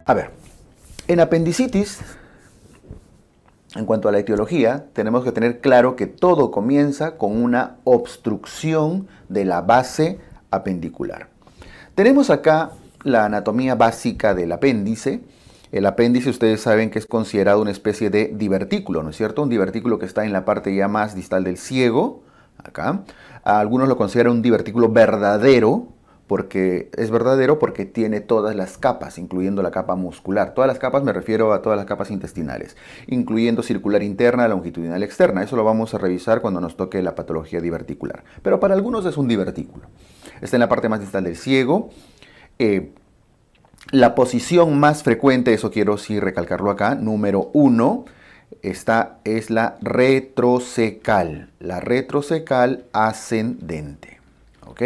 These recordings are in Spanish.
A ver, en apendicitis, en cuanto a la etiología, tenemos que tener claro que todo comienza con una obstrucción de la base apendicular. Tenemos acá la anatomía básica del apéndice. El apéndice, ustedes saben que es considerado una especie de divertículo, ¿no es cierto? Un divertículo que está en la parte ya más distal del ciego, acá. Algunos lo consideran un divertículo verdadero, porque es verdadero porque tiene todas las capas, incluyendo la capa muscular. Todas las capas me refiero a todas las capas intestinales, incluyendo circular interna, longitudinal externa. Eso lo vamos a revisar cuando nos toque la patología diverticular. Pero para algunos es un divertículo. Está en la parte más distal del ciego. La posición más frecuente, eso quiero sí recalcarlo acá, número 1, esta es la retrocecal ascendente. ¿Ok?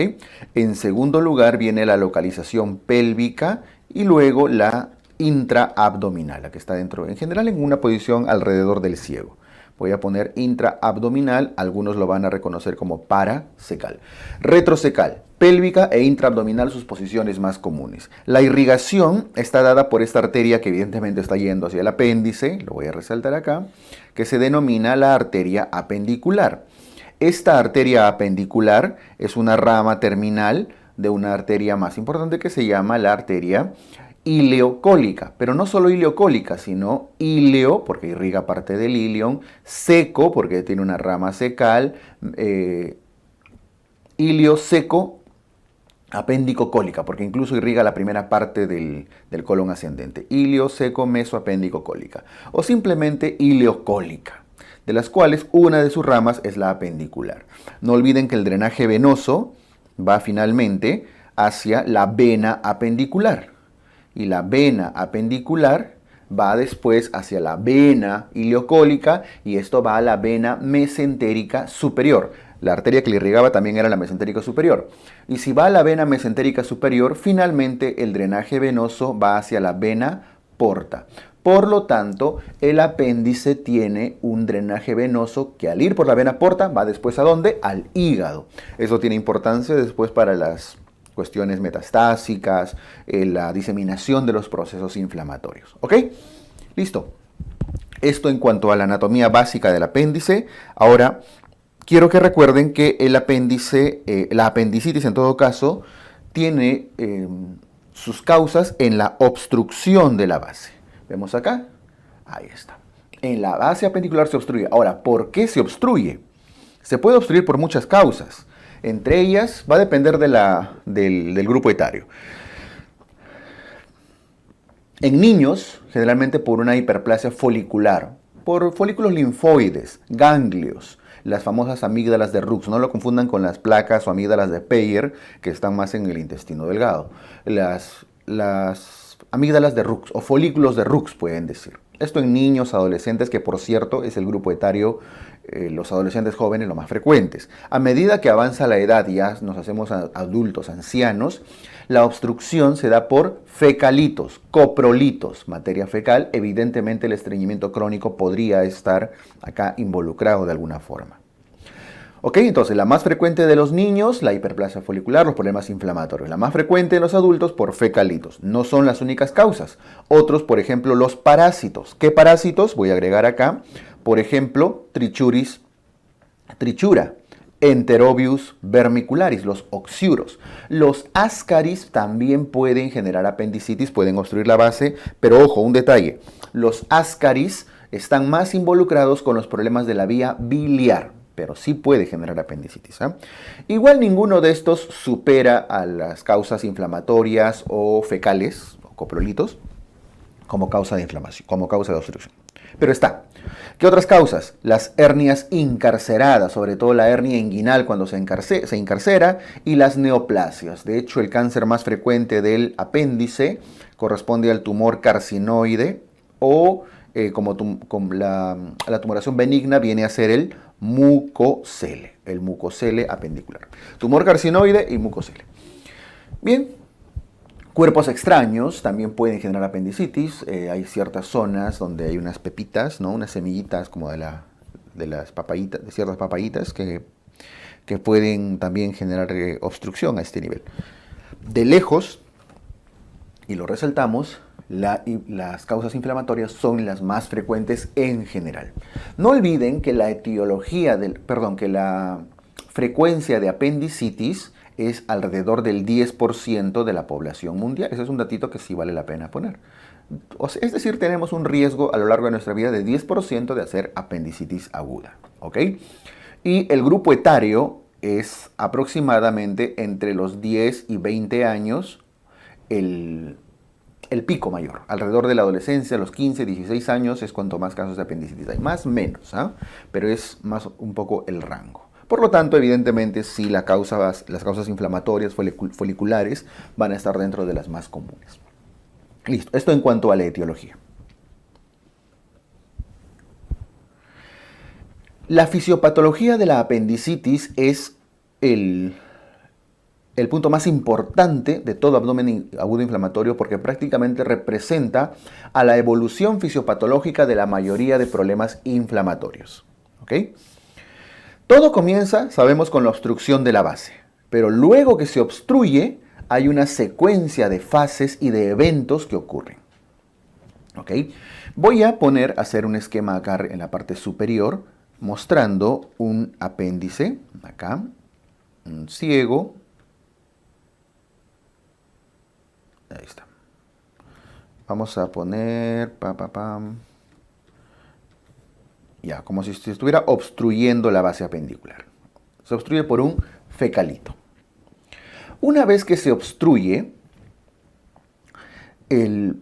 En segundo lugar viene la localización pélvica y luego la intraabdominal, la que está dentro, en general en una posición alrededor del ciego. Voy a poner intraabdominal, algunos lo van a reconocer como paracecal. Retrocecal, pélvica e intraabdominal, sus posiciones más comunes. La irrigación está dada por esta arteria que evidentemente está yendo hacia el apéndice, lo voy a resaltar acá, que se denomina la arteria apendicular. Esta arteria apendicular es una rama terminal de una arteria más importante que se llama la arteria ileocólica, pero no solo ileocólica, sino ileo, porque irriga parte del ilion, seco, porque tiene una rama secal, ilio seco, apéndico-cólica, porque incluso irriga la primera parte del colon ascendente, ilio seco mesoapéndico-cólica, o simplemente ileocólica, de las cuales una de sus ramas es la apendicular. No olviden que el drenaje venoso va finalmente hacia la vena apendicular, y la vena apendicular va después hacia la vena ileocólica y esto va a la vena mesentérica superior. La arteria que le irrigaba también era la mesentérica superior. Y si va a la vena mesentérica superior, finalmente el drenaje venoso va hacia la vena porta. Por lo tanto, el apéndice tiene un drenaje venoso que al ir por la vena porta va después ¿a dónde? Al hígado. Eso tiene importancia después para las cuestiones metastásicas, la diseminación de los procesos inflamatorios. ¿Ok? Listo. Esto en cuanto a la anatomía básica del apéndice. Ahora, quiero que recuerden que el apéndice, la apendicitis en todo caso, tiene sus causas en la obstrucción de la base. ¿Vemos acá? Ahí está. En la base apendicular se obstruye. Ahora, ¿por qué se obstruye? Se puede obstruir por muchas causas. Entre ellas va a depender del grupo etario. En niños, generalmente por una hiperplasia folicular, por folículos linfoides, ganglios, las famosas amígdalas de Rux. No lo confundan con las placas o amígdalas de Peyer, que están más en el intestino delgado. Las amígdalas de Rux o folículos de Rux pueden decir. Esto en niños, adolescentes, que por cierto es el grupo etario, los adolescentes jóvenes, los más frecuentes. A medida que avanza la edad y ya nos hacemos adultos, ancianos, la obstrucción se da por fecalitos, coprolitos, materia fecal. Evidentemente el estreñimiento crónico podría estar acá involucrado de alguna forma. Ok, entonces la más frecuente de los niños, la hiperplasia folicular, los problemas inflamatorios. La más frecuente de los adultos por fecalitos. No son las únicas causas. Otros, por ejemplo, los parásitos. ¿Qué parásitos? Voy a agregar acá. Por ejemplo, Trichuris trichura, Enterobius vermicularis, los oxiuros. Los ascaris también pueden generar apendicitis, pueden obstruir la base, pero ojo, un detalle. Los ascaris están más involucrados con los problemas de la vía biliar, pero sí puede generar apendicitis. Igual ninguno de estos supera a las causas inflamatorias o fecales, o coprolitos, como causa de inflamación, como causa de obstrucción. Pero está. ¿Qué otras causas? Las hernias incarceradas, sobre todo la hernia inguinal cuando se encarcera, y las neoplasias. De hecho, el cáncer más frecuente del apéndice corresponde al tumor carcinoide o la tumoración benigna viene a ser el mucocele apendicular. Tumor carcinoide y mucocele. Bien. Cuerpos extraños también pueden generar apendicitis. Hay ciertas zonas donde hay unas pepitas, ¿no? Unas semillitas como de las papayitas, de ciertas papayitas que pueden también generar obstrucción a este nivel. De lejos, y lo resaltamos, las causas inflamatorias son las más frecuentes en general. No olviden que que la frecuencia de apendicitis es alrededor del 10% de la población mundial. Ese es un datito que sí vale la pena poner. Es decir, tenemos un riesgo a lo largo de nuestra vida de 10% de hacer apendicitis aguda. ¿Ok? Y el grupo etario es aproximadamente entre los 10 y 20 años el pico mayor. Alrededor de la adolescencia, los 15, 16 años es cuanto más casos de apendicitis hay. Más o menos, ¿eh? Pero es más un poco el rango. Por lo tanto, evidentemente, sí, las causas inflamatorias foliculares van a estar dentro de las más comunes. Listo, esto en cuanto a la etiología. La fisiopatología de la apendicitis es el punto más importante de todo abdomen agudo inflamatorio porque prácticamente representa a la evolución fisiopatológica de la mayoría de problemas inflamatorios. ¿Ok? Todo comienza, sabemos, con la obstrucción de la base, pero luego que se obstruye hay una secuencia de fases y de eventos que ocurren. ¿Ok? Voy a hacer un esquema acá en la parte superior mostrando un apéndice, acá, un ciego. Ahí está. Vamos a poner, ya, como si se estuviera obstruyendo la base apendicular. Se obstruye por un fecalito. Una vez que se obstruye, el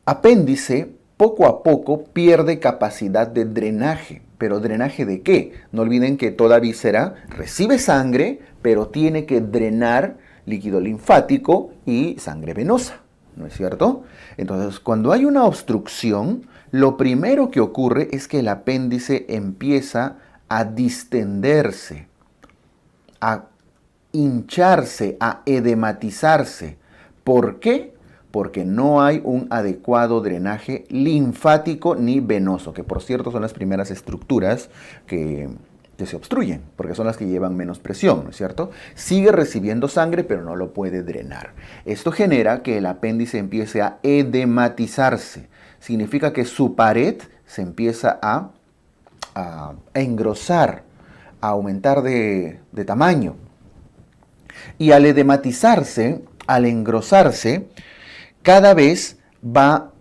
apéndice poco a poco pierde capacidad de drenaje. ¿Pero drenaje de qué? No olviden que toda víscera recibe sangre, pero tiene que drenar líquido linfático y sangre venosa, ¿no es cierto? Entonces, cuando hay una obstrucción, lo primero que ocurre es que el apéndice empieza a distenderse, a hincharse, a edematizarse. ¿Por qué? Porque no hay un adecuado drenaje linfático ni venoso, que por cierto son las primeras estructuras que se obstruyen, porque son las que llevan menos presión, ¿no es cierto? Sigue recibiendo sangre, pero no lo puede drenar. Esto genera que el apéndice empiece a edematizarse. Significa que su pared se empieza a engrosar, a aumentar de tamaño. Y al edematizarse, al engrosarse, cada vez va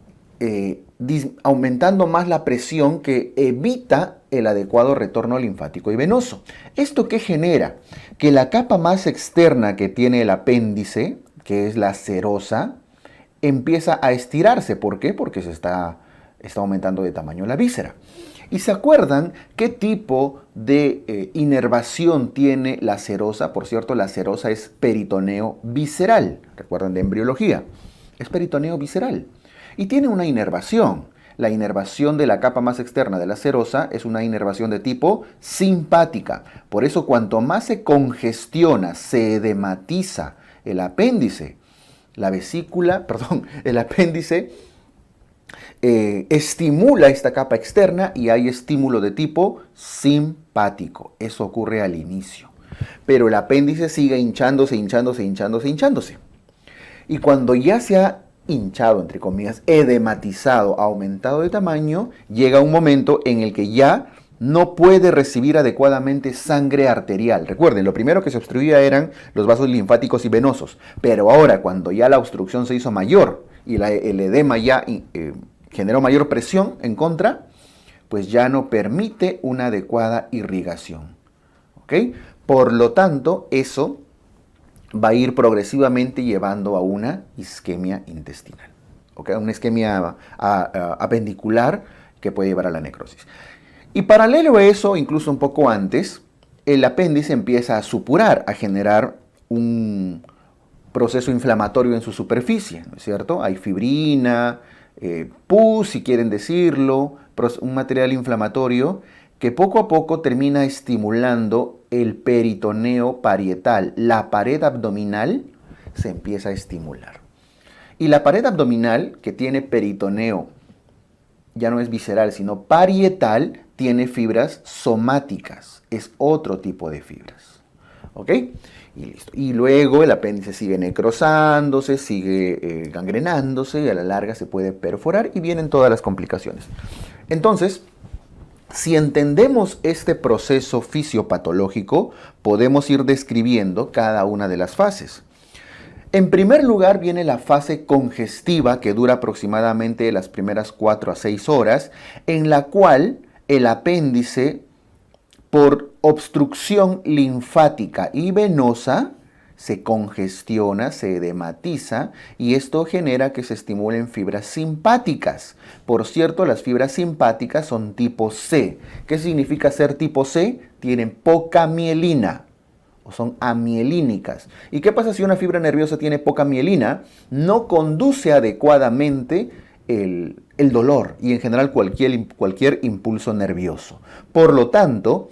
aumentando más la presión que evita el adecuado retorno linfático y venoso. ¿Esto qué genera? Que la capa más externa que tiene el apéndice, que es la serosa, empieza a estirarse. ¿Por qué? Porque se está aumentando de tamaño la víscera. ¿Y se acuerdan qué tipo de inervación tiene la serosa? Por cierto, la serosa es peritoneo visceral. ¿Recuerdan de embriología? Es peritoneo visceral. Y tiene una inervación. La inervación de la capa más externa de la serosa es una inervación de tipo simpática. Por eso, cuanto más se congestiona, se edematiza el apéndice, el apéndice estimula esta capa externa y hay estímulo de tipo simpático. Eso ocurre al inicio. Pero el apéndice sigue hinchándose. Y cuando ya se ha hinchado, entre comillas, edematizado, aumentado de tamaño, llega un momento en el que ya no puede recibir adecuadamente sangre arterial. Recuerden, lo primero que se obstruía eran los vasos linfáticos y venosos, pero ahora cuando ya la obstrucción se hizo mayor y el edema ya generó mayor presión en contra, pues ya no permite una adecuada irrigación. ¿Ok? Por lo tanto, eso va a ir progresivamente llevando a una isquemia intestinal, ¿okay? Una isquemia apendicular que puede llevar a la necrosis. Y paralelo a eso, incluso un poco antes, el apéndice empieza a supurar, a generar un proceso inflamatorio en su superficie, ¿no es cierto? Hay fibrina, pus, si quieren decirlo, un material inflamatorio que poco a poco termina estimulando el peritoneo parietal. La pared abdominal se empieza a estimular. Y la pared abdominal, que tiene peritoneo, ya no es visceral, sino parietal, tiene fibras somáticas. Es otro tipo de fibras. ¿Ok? y listo. Y luego el apéndice sigue necrosándose, sigue gangrenándose y a la larga se puede perforar y vienen todas las complicaciones. Entonces, si entendemos este proceso fisiopatológico, podemos ir describiendo cada una de las fases. En primer lugar viene la fase congestiva, que dura aproximadamente las primeras 4 a 6 horas, en la cual el apéndice, por obstrucción linfática y venosa, se congestiona, se edematiza y esto genera que se estimulen fibras simpáticas. Por cierto, las fibras simpáticas son tipo C. ¿Qué significa ser tipo C? Tienen poca mielina o son amielínicas. ¿Y qué pasa si una fibra nerviosa tiene poca mielina? No conduce adecuadamente el dolor y en general cualquier impulso nervioso. Por lo tanto,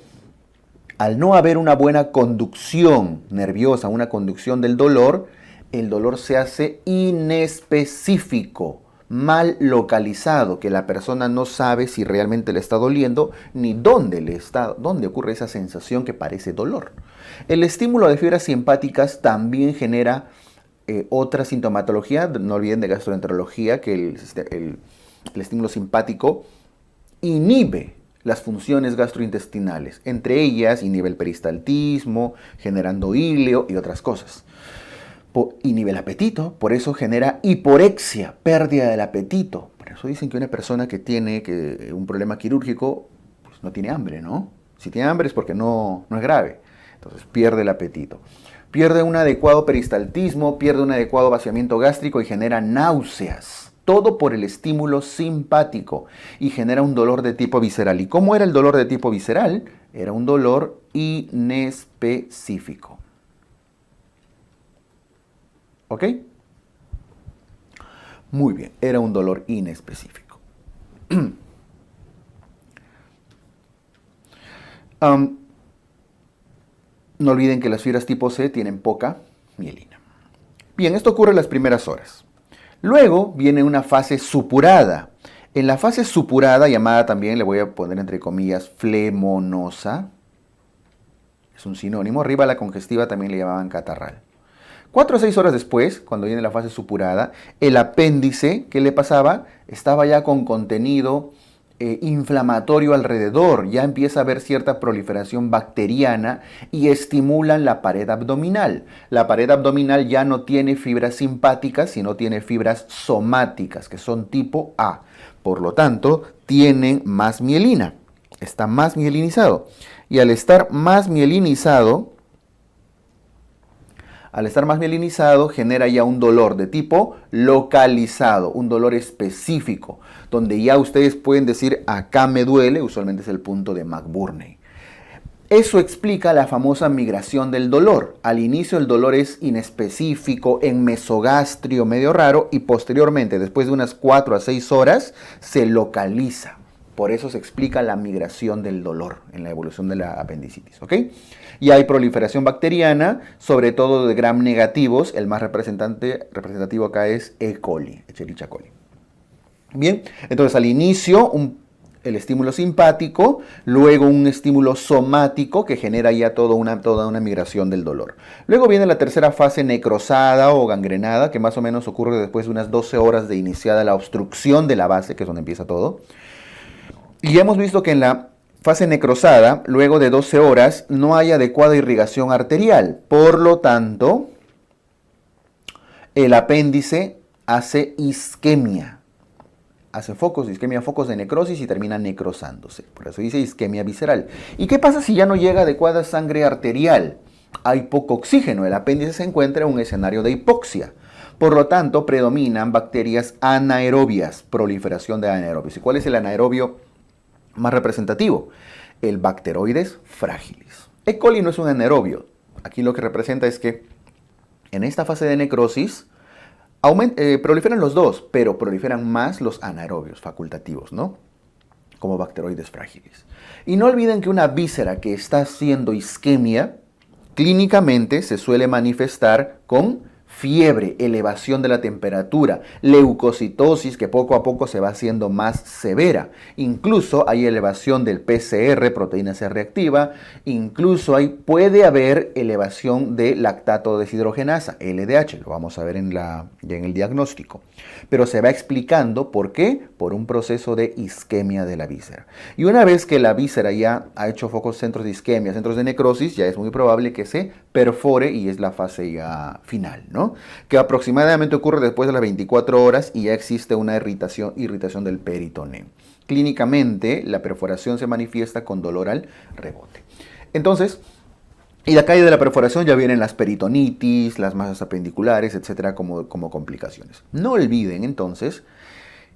al no haber una buena conducción nerviosa, una conducción del dolor, el dolor se hace inespecífico, mal localizado, que la persona no sabe si realmente le está doliendo ni dónde ocurre esa sensación que parece dolor. El estímulo de fibras simpáticas también genera otra sintomatología. No olviden de gastroenterología que el estímulo simpático inhibe las funciones gastrointestinales, entre ellas inhibe el peristaltismo, generando íleo y otras cosas. Inhibe el apetito, por eso genera hiporexia, pérdida del apetito. Por eso dicen que una persona que tiene un problema quirúrgico, pues no tiene hambre, ¿no? Si tiene hambre es porque no es grave. Entonces pierde el apetito. Pierde un adecuado peristaltismo, pierde un adecuado vaciamiento gástrico y genera náuseas. Todo por el estímulo simpático y genera un dolor de tipo visceral. ¿Y cómo era el dolor de tipo visceral? Era un dolor inespecífico. ¿Ok? Muy bien, era un dolor inespecífico. No olviden que las fibras tipo C tienen poca mielina. Bien, esto ocurre en las primeras horas. Luego viene una fase supurada. En la fase supurada, llamada también, le voy a poner entre comillas, flemonosa, es un sinónimo, arriba a la congestiva también le llamaban catarral. 4 a 6 horas después, cuando viene la fase supurada, el apéndice, ¿qué le pasaba? Estaba ya con contenido inflamatorio alrededor, ya empieza a haber cierta proliferación bacteriana y estimulan la pared abdominal. La pared abdominal ya no tiene fibras simpáticas, sino tiene fibras somáticas, que son tipo A. Por lo tanto, tienen más mielina, está más mielinizado. Y al estar más mielinizado, genera ya un dolor de tipo localizado, un dolor específico, donde ya ustedes pueden decir, acá me duele, usualmente es el punto de McBurney. Eso explica la famosa migración del dolor. Al inicio el dolor es inespecífico, en mesogastrio, medio raro, y posteriormente, después de unas 4 a 6 horas, se localiza. Por eso se explica la migración del dolor en la evolución de la apendicitis, ¿ok? Y hay proliferación bacteriana, sobre todo de gram negativos. El más representativo acá es E. coli, Escherichia coli. Bien, entonces al inicio el estímulo simpático, luego un estímulo somático que genera ya toda una migración del dolor. Luego viene la tercera fase necrosada o gangrenada, que más o menos ocurre después de unas 12 horas de iniciada la obstrucción de la base, que es donde empieza todo. Y hemos visto que en la fase necrosada, luego de 12 horas, no hay adecuada irrigación arterial. Por lo tanto, el apéndice hace isquemia. Hace focos de necrosis y termina necrosándose. Por eso dice isquemia visceral. ¿Y qué pasa si ya no llega adecuada sangre arterial? Hay poco oxígeno. El apéndice se encuentra en un escenario de hipoxia. Por lo tanto, predominan bacterias anaerobias, proliferación de anaerobios. ¿Y cuál es el anaerobio más representativo? El Bacteroides fragilis. E. coli no es un anaerobio. Aquí lo que representa es que en esta fase de necrosis proliferan los dos, pero proliferan más los anaerobios facultativos, ¿no? Como Bacteroides fragilis. Y no olviden que una víscera que está haciendo isquemia, clínicamente se suele manifestar con fiebre, elevación de la temperatura, leucocitosis que poco a poco se va haciendo más severa. Incluso hay elevación del PCR, proteína C reactiva, incluso puede haber elevación de lactato deshidrogenasa, LDH, lo vamos a ver ya en el diagnóstico. Pero se va explicando por qué, por un proceso de isquemia de la víscera. Y una vez que la víscera ya ha hecho focos, centros de isquemia, centros de necrosis, ya es muy probable que se perfore y es la fase ya final, ¿no? Que aproximadamente ocurre después de las 24 horas y ya existe una irritación del peritoneo. Clínicamente, la perforación se manifiesta con dolor al rebote. Entonces, y de acá de la perforación ya vienen las peritonitis, las masas apendiculares, etcétera, como complicaciones. No olviden entonces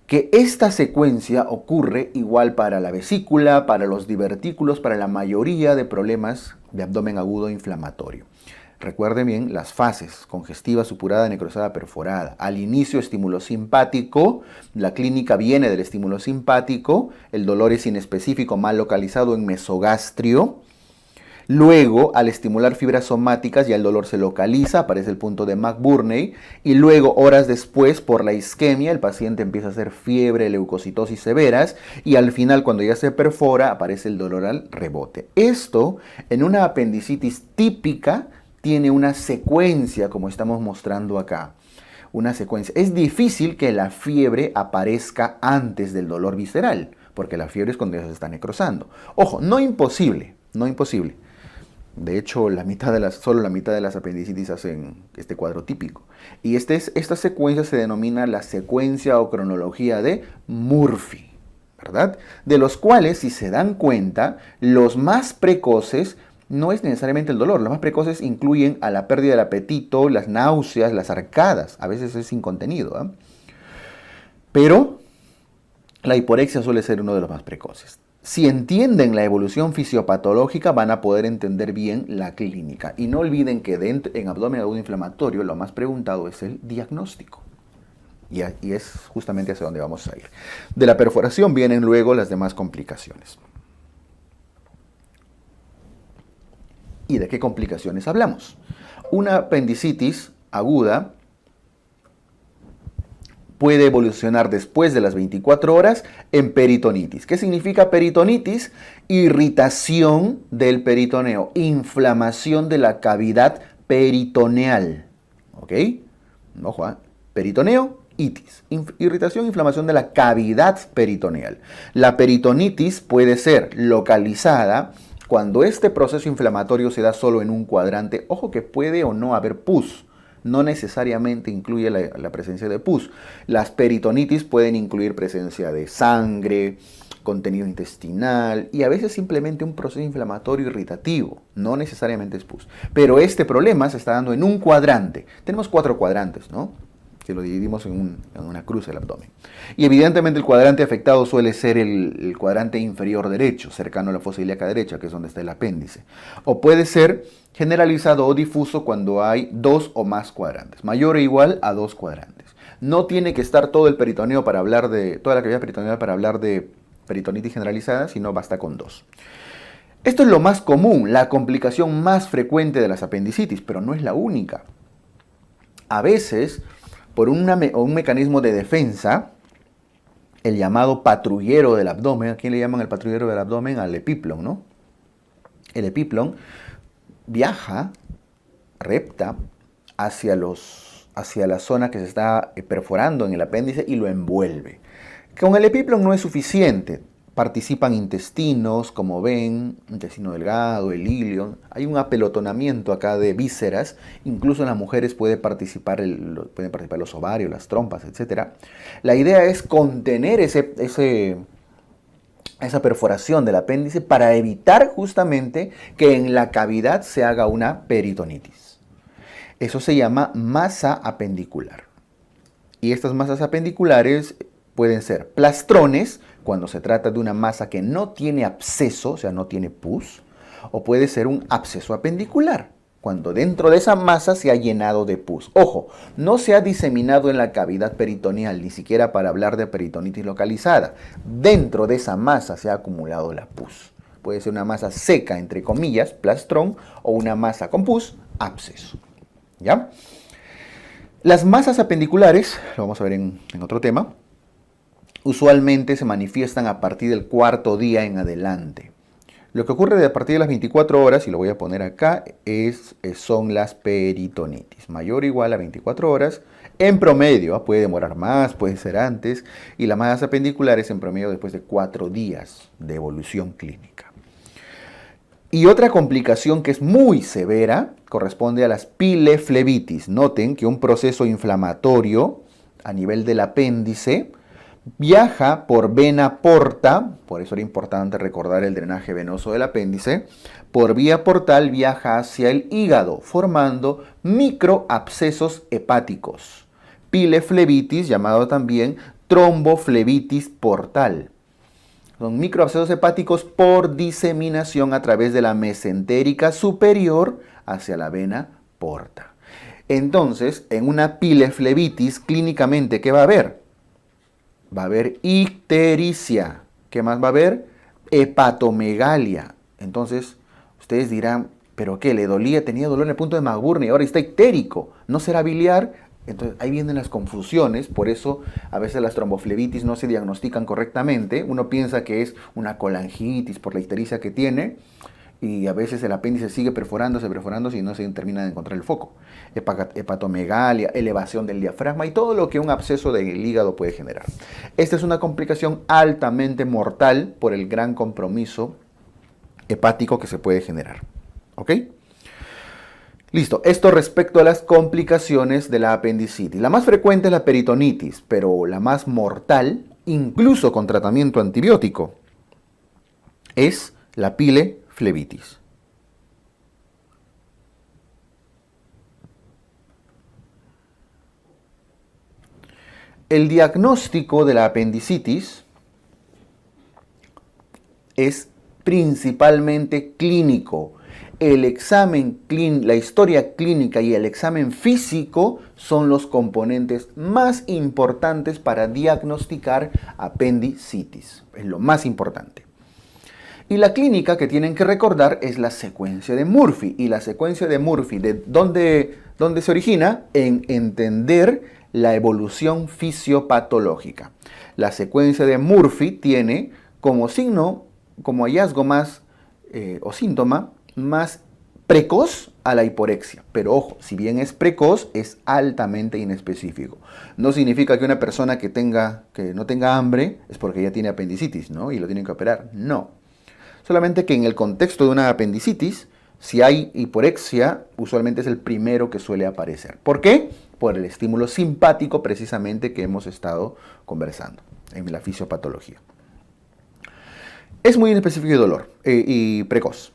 que esta secuencia ocurre igual para la vesícula, para los divertículos, para la mayoría de problemas de abdomen agudo inflamatorio. Recuerden bien las fases: congestiva, supurada, necrosada, perforada. Al inicio, estímulo simpático, la clínica viene del estímulo simpático, el dolor es inespecífico, mal localizado en mesogastrio. Luego, al estimular fibras somáticas, ya el dolor se localiza, aparece el punto de McBurney, y luego, horas después, por la isquemia, el paciente empieza a hacer fiebre, leucocitosis severas, y al final, cuando ya se perfora, aparece el dolor al rebote. Esto, en una apendicitis típica, tiene una secuencia, como estamos mostrando acá. Una secuencia. Es difícil que la fiebre aparezca antes del dolor visceral, porque la fiebre es cuando ya se está necrosando. Ojo, no imposible, no imposible. De hecho, solo la mitad de las apendicitis hacen este cuadro típico. Y esta secuencia se denomina la secuencia o cronología de Murphy, ¿verdad? De los cuales, si se dan cuenta, los más precoces no es necesariamente el dolor. Los más precoces incluyen a la pérdida del apetito, las náuseas, las arcadas. A veces es incontenido, ¿eh? Pero la hiporexia suele ser uno de los más precoces. Si entienden la evolución fisiopatológica, van a poder entender bien la clínica. Y no olviden que en abdomen agudo inflamatorio lo más preguntado es el diagnóstico. Y es justamente hacia donde vamos a ir. De la perforación vienen luego las demás complicaciones. ¿Y de qué complicaciones hablamos? Una apendicitis aguda puede evolucionar después de las 24 horas en peritonitis. ¿Qué significa peritonitis? Irritación del peritoneo, inflamación de la cavidad peritoneal. ¿Ok? Ojo, peritoneo, itis. Irritación, inflamación de la cavidad peritoneal. La peritonitis puede ser localizada cuando este proceso inflamatorio se da solo en un cuadrante. Ojo que puede o no haber pus. No necesariamente incluye la presencia de pus. Las peritonitis pueden incluir presencia de sangre, contenido intestinal y a veces simplemente un proceso inflamatorio irritativo. No necesariamente es pus. Pero este problema se está dando en un cuadrante. Tenemos 4 cuadrantes, ¿no? Que lo dividimos en una cruz del abdomen. Y evidentemente el cuadrante afectado suele ser el cuadrante inferior derecho, cercano a la fosa ilíaca derecha, que es donde está el apéndice. O puede ser generalizado o difuso cuando hay 2 o más cuadrantes, mayor o igual a 2 cuadrantes. No tiene que estar todo el peritoneo para hablar de, toda la cavidad peritoneal para hablar de peritonitis generalizada, sino basta con 2. Esto es lo más común, la complicación más frecuente de las apendicitis, pero no es la única. A veces, por un mecanismo de defensa, el llamado patrullero del abdomen, ¿a quién le llaman el patrullero del abdomen? Al epiplon, ¿no? El epiplon viaja, repta, hacia la zona que se está perforando en el apéndice y lo envuelve. Con el epiplon no es suficiente. Participan intestinos, como ven, intestino delgado, el ilion. Hay un apelotonamiento acá de vísceras. Incluso en las mujeres pueden participar los ovarios, las trompas, etc. La idea es contener esa perforación del apéndice para evitar justamente que en la cavidad se haga una peritonitis. Eso se llama masa apendicular. Y estas masas apendiculares pueden ser plastrones, cuando se trata de una masa que no tiene absceso, o sea, no tiene pus, o puede ser un absceso apendicular, cuando dentro de esa masa se ha llenado de pus. Ojo, no se ha diseminado en la cavidad peritoneal, ni siquiera para hablar de peritonitis localizada. Dentro de esa masa se ha acumulado la pus. Puede ser una masa seca, entre comillas, plastrón, o una masa con pus, absceso. ¿Ya? Las masas apendiculares, lo vamos a ver en otro tema, usualmente se manifiestan a partir del cuarto día en adelante. Lo que ocurre a partir de las 24 horas, y lo voy a poner acá, son las peritonitis. Mayor o igual a 24 horas, en promedio, puede demorar más, puede ser antes, y las masas apendiculares en promedio después de 4 días de evolución clínica. Y otra complicación que es muy severa corresponde a las pileflebitis. Noten que un proceso inflamatorio a nivel del apéndice viaja por vena porta, por eso era importante recordar el drenaje venoso del apéndice, por vía portal viaja hacia el hígado, formando microabscesos hepáticos. Pileflebitis, llamado también tromboflebitis portal. Son microabscesos hepáticos por diseminación a través de la mesentérica superior hacia la vena porta. Entonces, en una pileflebitis, clínicamente, ¿qué va a haber? Va a haber ictericia. ¿Qué más va a haber? Hepatomegalia. Entonces, ustedes dirán, ¿pero qué? ¿Le dolía? Tenía dolor en el punto de McBurney y ahora está ictérico. ¿No será biliar? Entonces, ahí vienen las confusiones. Por eso, a veces las tromboflebitis no se diagnostican correctamente. Uno piensa que es una colangitis por la ictericia que tiene. Y a veces el apéndice sigue perforándose y no se termina de encontrar el foco. Hepatomegalia, elevación del diafragma y todo lo que un absceso del hígado puede generar. Esta es una complicación altamente mortal por el gran compromiso hepático que se puede generar. ¿Ok? Listo. Esto respecto a las complicaciones de la apendicitis. La más frecuente es la peritonitis, pero la más mortal, incluso con tratamiento antibiótico, es la pileflebitis. El diagnóstico de la apendicitis es principalmente clínico. El examen clínico, la historia clínica y el examen físico son los componentes más importantes para diagnosticar apendicitis. Es lo más importante. Y la clínica que tienen que recordar es la secuencia de Murphy. Y la secuencia de Murphy, ¿de dónde se origina? En entender la evolución fisiopatológica. La secuencia de Murphy tiene como signo, como hallazgo más o síntoma más precoz a la hiporexia. Pero ojo, si bien es precoz, es altamente inespecífico. No significa que una persona que no tenga hambre es porque ya tiene apendicitis, ¿no? Y lo tienen que operar. No. Solamente que en el contexto de una apendicitis, si hay hiporexia, usualmente es el primero que suele aparecer. ¿Por qué? Por el estímulo simpático precisamente que hemos estado conversando en la fisiopatología. Es muy inespecífico y dolor y precoz.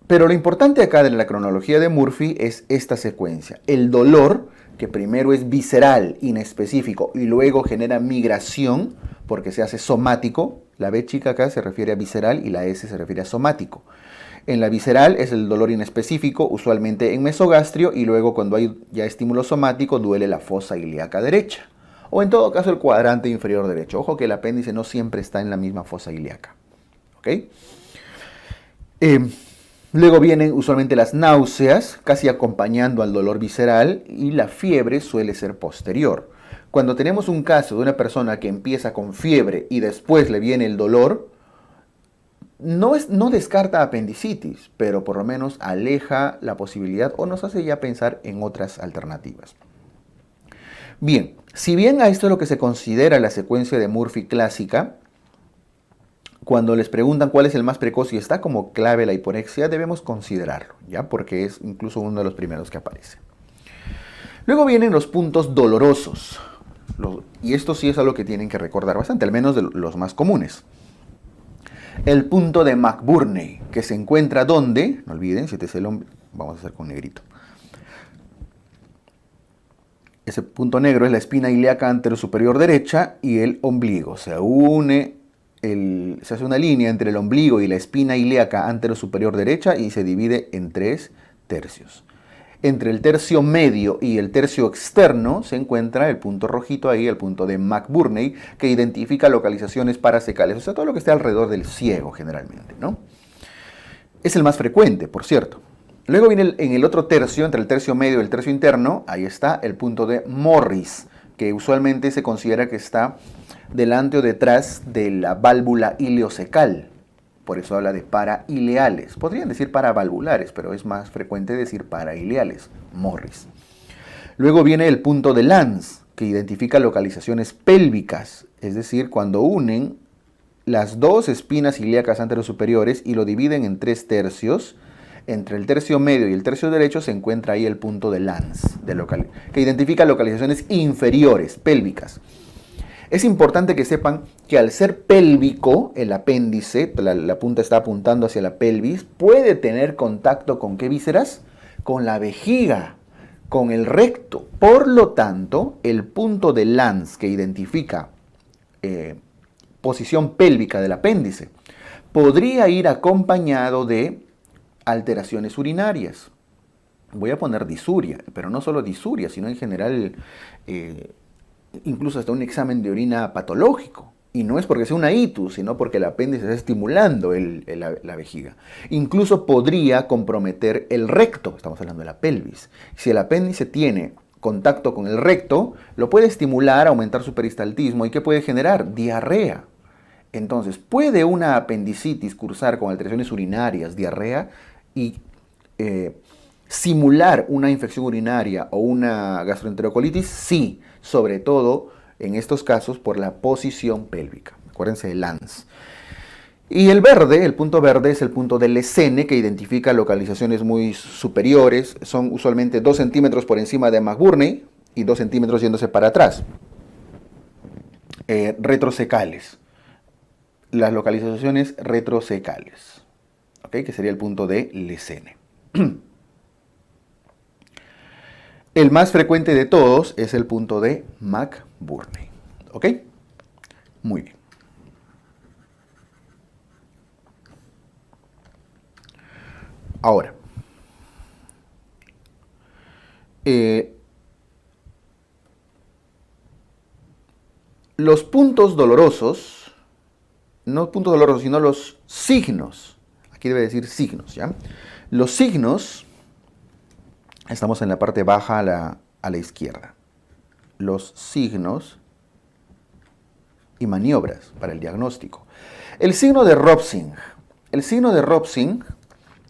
Pero lo importante acá de la cronología de Murphy es esta secuencia. El dolor, que primero es visceral, inespecífico, y luego genera migración, porque se hace somático. La B chica acá se refiere a visceral y la S se refiere a somático. En la visceral es el dolor inespecífico, usualmente en mesogastrio, y luego cuando hay ya estímulo somático duele la fosa ilíaca derecha. O en todo caso el cuadrante inferior derecho. Ojo que el apéndice no siempre está en la misma fosa ilíaca. ¿Ok? Luego vienen usualmente las náuseas, casi acompañando al dolor visceral, y la fiebre suele ser posterior. Cuando tenemos un caso de una persona que empieza con fiebre y después le viene el dolor, no descarta apendicitis, pero por lo menos aleja la posibilidad o nos hace ya pensar en otras alternativas. Bien, si bien a esto es lo que se considera la secuencia de Murphy clásica, cuando les preguntan cuál es el más precoz y está como clave la hiporexia, debemos considerarlo, ¿ya? Porque es incluso uno de los primeros que aparece. Luego vienen los puntos dolorosos. Y esto sí es algo que tienen que recordar bastante, al menos de los más comunes. El punto de McBurney, que se encuentra ¿dónde? No olviden, si este es el hombre, vamos a hacer con negrito. Ese punto negro es la espina ilíaca anterosuperior derecha y el ombligo. Se hace una línea entre el ombligo y la espina ilíaca anterosuperior derecha y se divide en 3 tercios. Entre el tercio medio y el tercio externo se encuentra el punto rojito ahí, el punto de McBurney, que identifica localizaciones parasecales, o sea, todo lo que está alrededor del ciego generalmente, ¿no? Es el más frecuente, por cierto. Luego viene en el otro tercio, entre el tercio medio y el tercio interno, ahí está el punto de Morris, que usualmente se considera que está delante o detrás de la válvula ileocecal. Por eso habla de paraileales. Podrían decir paravalvulares, pero es más frecuente decir paraileales, Morris. Luego viene el punto de Lanz, que identifica localizaciones pélvicas, es decir, cuando unen las dos espinas ilíacas anterosuperiores y lo dividen en 3 tercios. Entre el tercio medio y el tercio derecho se encuentra ahí el punto de Lanz, que identifica localizaciones inferiores, pélvicas. Es importante que sepan que al ser pélvico, el apéndice, la punta está apuntando hacia la pelvis, puede tener contacto ¿con qué vísceras? Con la vejiga, con el recto. Por lo tanto, el punto de Lanz que identifica posición pélvica del apéndice podría ir acompañado de alteraciones urinarias. Voy a poner disuria, pero no solo disuria, sino en general incluso hasta un examen de orina patológico. Y no es porque sea una itus, sino porque el apéndice está estimulando la vejiga. Incluso podría comprometer el recto, estamos hablando de la pelvis. Si el apéndice tiene contacto con el recto, lo puede estimular, aumentar su peristaltismo. ¿Y qué puede generar? Diarrea. Entonces, ¿puede una apendicitis cursar con alteraciones urinarias, diarrea y simular una infección urinaria o una gastroenterocolitis? Sí, sobre todo en estos casos por la posición pélvica. Acuérdense de Lanz. Y el verde, el punto verde, es el punto del Lesene, que identifica localizaciones muy superiores. Son usualmente 2 centímetros por encima de McBurney y 2 centímetros yéndose para atrás. Retrosecales. Las localizaciones retrosecales, ¿okay? Que sería el punto de Lesene. El más frecuente de todos es el punto de McBurney. ¿Ok? Muy bien. Ahora, los puntos dolorosos, no puntos dolorosos, sino los signos. Aquí debe decir signos, ¿ya? Los signos, estamos en la parte baja a la izquierda. Los signos y maniobras para el diagnóstico. El signo de Robsing. El signo de Robsing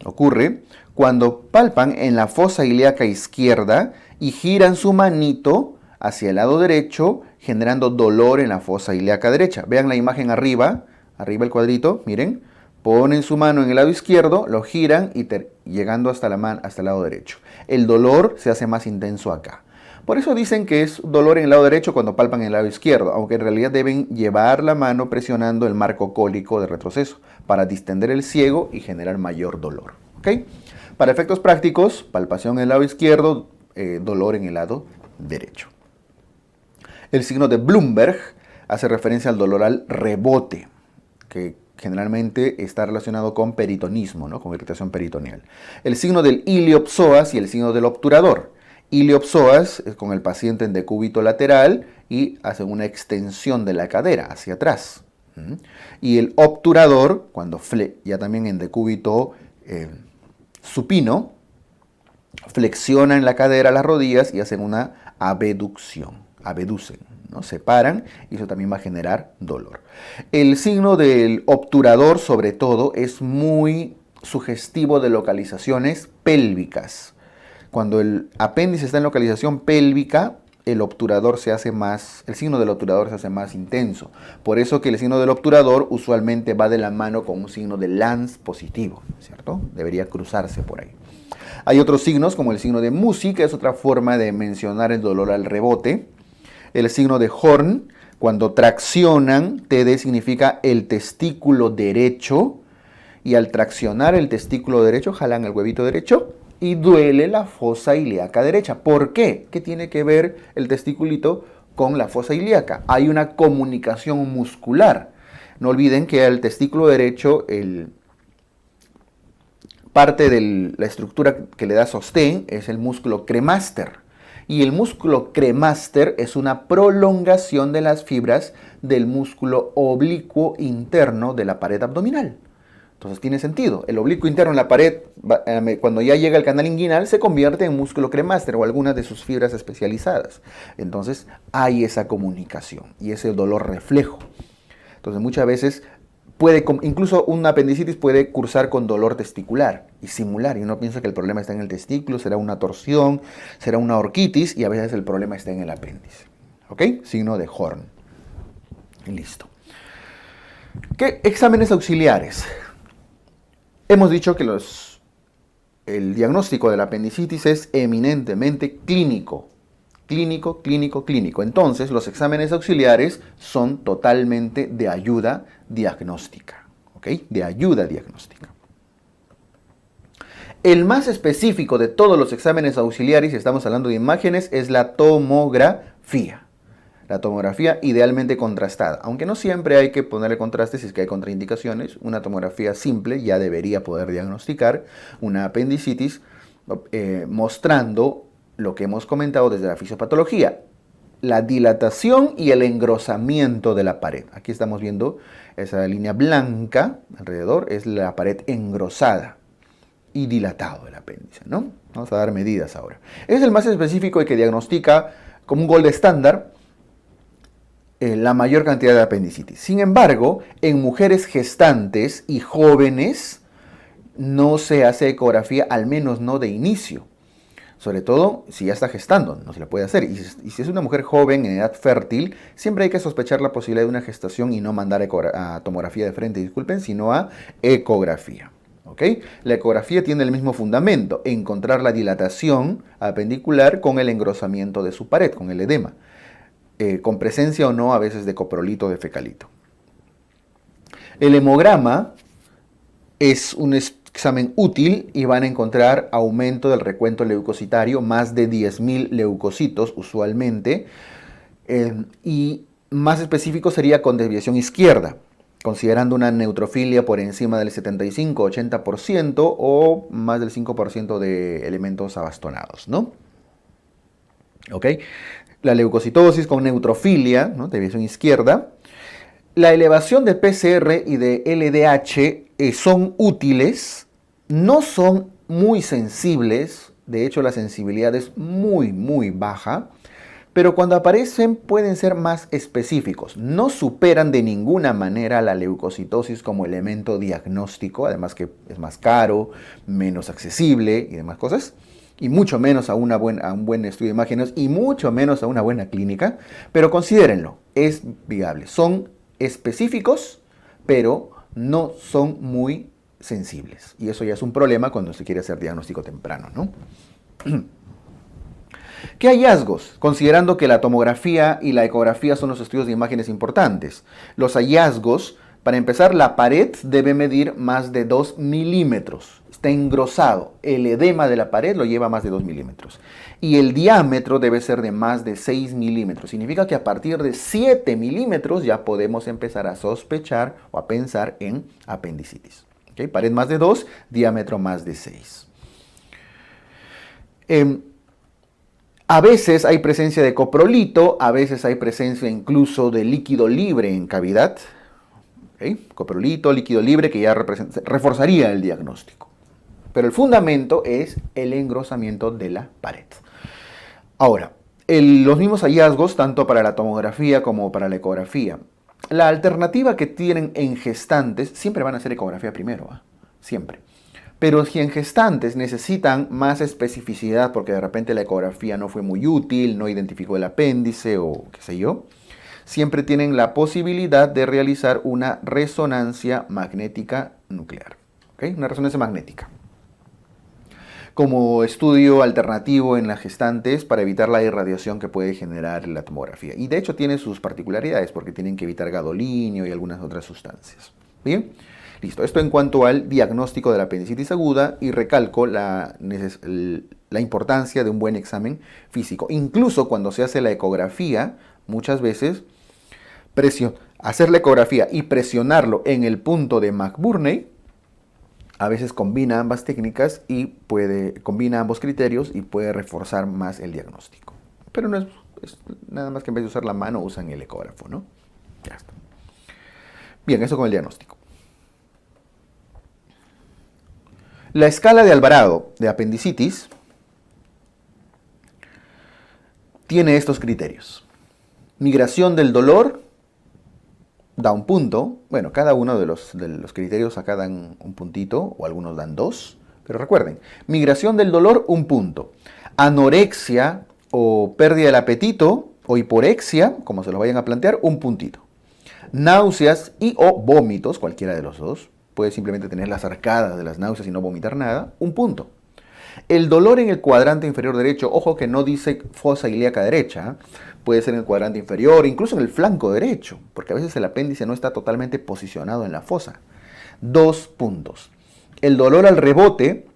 ocurre cuando palpan en la fosa ilíaca izquierda y giran su manito hacia el lado derecho, generando dolor en la fosa ilíaca derecha. Vean la imagen arriba el cuadrito, miren. Ponen su mano en el lado izquierdo, lo giran y llegando hasta el lado derecho. El dolor se hace más intenso acá. Por eso dicen que es dolor en el lado derecho cuando palpan en el lado izquierdo, aunque en realidad deben llevar la mano presionando el marco cólico de retroceso para distender el ciego y generar mayor dolor. ¿Okay? Para efectos prácticos, palpación en el lado izquierdo, dolor en el lado derecho. El signo de Bloomberg hace referencia al dolor al rebote, que generalmente está relacionado con peritonismo, ¿no? Con irritación peritoneal. El signo del iliopsoas y el signo del obturador. Iliopsoas es con el paciente en decúbito lateral y hace una extensión de la cadera hacia atrás. Y el obturador, cuando ya también en decúbito supino, flexionan la cadera, las rodillas y hacen una abducción, abducen, ¿no? Separan y eso también va a generar dolor. El signo del obturador, sobre todo, es muy sugestivo de localizaciones pélvicas. Cuando el apéndice está en localización pélvica, el signo del obturador se hace más intenso. Por eso que el signo del obturador usualmente va de la mano con un signo de Lanz positivo, ¿cierto? Debería cruzarse por ahí. Hay otros signos como el signo de Musi, que es otra forma de mencionar el dolor al rebote. El signo de Horn, cuando traccionan, TD significa el testículo derecho. Y al traccionar el testículo derecho, jalan el huevito derecho y duele la fosa ilíaca derecha. ¿Por qué? ¿Qué tiene que ver el testiculito con la fosa ilíaca? Hay una comunicación muscular. No olviden que al testículo derecho, parte de la estructura que le da sostén es el músculo cremaster. Y el músculo cremaster es una prolongación de las fibras del músculo oblicuo interno de la pared abdominal. Entonces tiene sentido. El oblicuo interno en la pared, cuando ya llega al canal inguinal, se convierte en músculo cremaster o algunas de sus fibras especializadas. Entonces hay esa comunicación y ese dolor reflejo. Entonces muchas veces incluso una apendicitis puede cursar con dolor testicular y simular. Y uno piensa que el problema está en el testículo, será una torsión, será una orquitis y a veces el problema está en el apéndice. ¿Ok? Signo de Horn. Y listo. ¿Qué exámenes auxiliares? Hemos dicho que el diagnóstico de la apendicitis es eminentemente clínico. Clínico. Entonces, los exámenes auxiliares son totalmente de ayuda diagnóstica. ¿Ok? De ayuda diagnóstica. El más específico de todos los exámenes auxiliares, si estamos hablando de imágenes, es la tomografía. La tomografía idealmente contrastada, aunque no siempre hay que ponerle contraste si es que hay contraindicaciones. Una tomografía simple ya debería poder diagnosticar una apendicitis mostrando lo que hemos comentado desde la fisiopatología, la dilatación y el engrosamiento de la pared. Aquí estamos viendo esa línea blanca alrededor, es la pared engrosada y dilatado del apéndice, ¿no? Vamos a dar medidas ahora. Es el más específico y que diagnostica como un gold estándar la mayor cantidad de apendicitis. Sin embargo, en mujeres gestantes y jóvenes no se hace ecografía, al menos no de inicio. Sobre todo si ya está gestando, no se le puede hacer. Y si es una mujer joven, en edad fértil, siempre hay que sospechar la posibilidad de una gestación y no mandar a tomografía de frente, disculpen, sino a ecografía. ¿Ok? La ecografía tiene el mismo fundamento, encontrar la dilatación apendicular con el engrosamiento de su pared, con el edema. Con presencia o no a veces de coprolito o de fecalito. El hemograma es un examen útil y van a encontrar aumento del recuento leucocitario, más de 10.000 leucocitos usualmente, y más específico sería con desviación izquierda, considerando una neutrofilia por encima del 75-80% o más del 5% de elementos abastonados, ¿no? ¿Ok? La leucocitosis con neutrofilia, ¿no? Desviación izquierda. La elevación de PCR y de LDH son útiles, no son muy sensibles, de hecho la sensibilidad es muy baja, pero cuando aparecen pueden ser más específicos. No superan de ninguna manera la leucocitosis como elemento diagnóstico, además que es más caro, menos accesible y demás cosas. Y mucho menos a un buen estudio de imágenes y mucho menos a una buena clínica, pero considérenlo, es viable. Son específicos, pero no son muy sensibles. Y eso ya es un problema cuando se quiere hacer diagnóstico temprano, ¿no? ¿Qué hallazgos? Considerando que la tomografía y la ecografía son los estudios de imágenes importantes. Los hallazgos, para empezar, la pared debe medir más de 2 milímetros. Está engrosado. El edema de la pared lo lleva a más de 2 milímetros. Y el diámetro debe ser de más de 6 milímetros. Significa que a partir de 7 milímetros ya podemos empezar a sospechar o a pensar en apendicitis. ¿Okay? Pared más de 2, diámetro más de 6. A veces hay presencia de coprolito, a veces hay presencia incluso de líquido libre en cavidad. ¿Okay? Coprolito, líquido libre, que ya reforzaría el diagnóstico. Pero el fundamento es el engrosamiento de la pared. Ahora, los mismos hallazgos, tanto para la tomografía como para la ecografía. La alternativa que tienen en gestantes, siempre van a hacer ecografía primero, ¿eh? Siempre. Pero si en gestantes necesitan más especificidad, porque de repente la ecografía no fue muy útil, no identificó el apéndice o qué sé yo, siempre tienen la posibilidad de realizar una resonancia magnética nuclear. ¿Okay? Una resonancia magnética. Como estudio alternativo en las gestantes para evitar la irradiación que puede generar la tomografía. Y de hecho tiene sus particularidades porque tienen que evitar gadolinio y algunas otras sustancias. ¿Bien? Listo. Esto en cuanto al diagnóstico de la apendicitis aguda y recalco la importancia de un buen examen físico. Incluso cuando se hace la ecografía, muchas veces hacer la ecografía y presionarlo en el punto de McBurney, a veces combina ambas técnicas y combina ambos criterios y puede reforzar más el diagnóstico. Pero no es nada más que en vez de usar la mano usan el ecógrafo, ¿no? Ya está. Bien, eso con el diagnóstico. La escala de Alvarado de apendicitis tiene estos criterios. Migración del dolor da un punto. Bueno, cada uno de los criterios acá dan un puntito, o algunos dan 2. Pero recuerden, migración del dolor, un punto. Anorexia o pérdida del apetito, o hiporexia, como se lo vayan a plantear, un puntito. Náuseas y o vómitos, cualquiera de los dos. Puede simplemente tener las arcadas de las náuseas y no vomitar nada, un punto. El dolor en el cuadrante inferior derecho, ojo que no dice fosa ilíaca derecha, puede ser en el cuadrante inferior, incluso en el flanco derecho, porque a veces el apéndice no está totalmente posicionado en la fosa. 2 puntos. El dolor al rebote,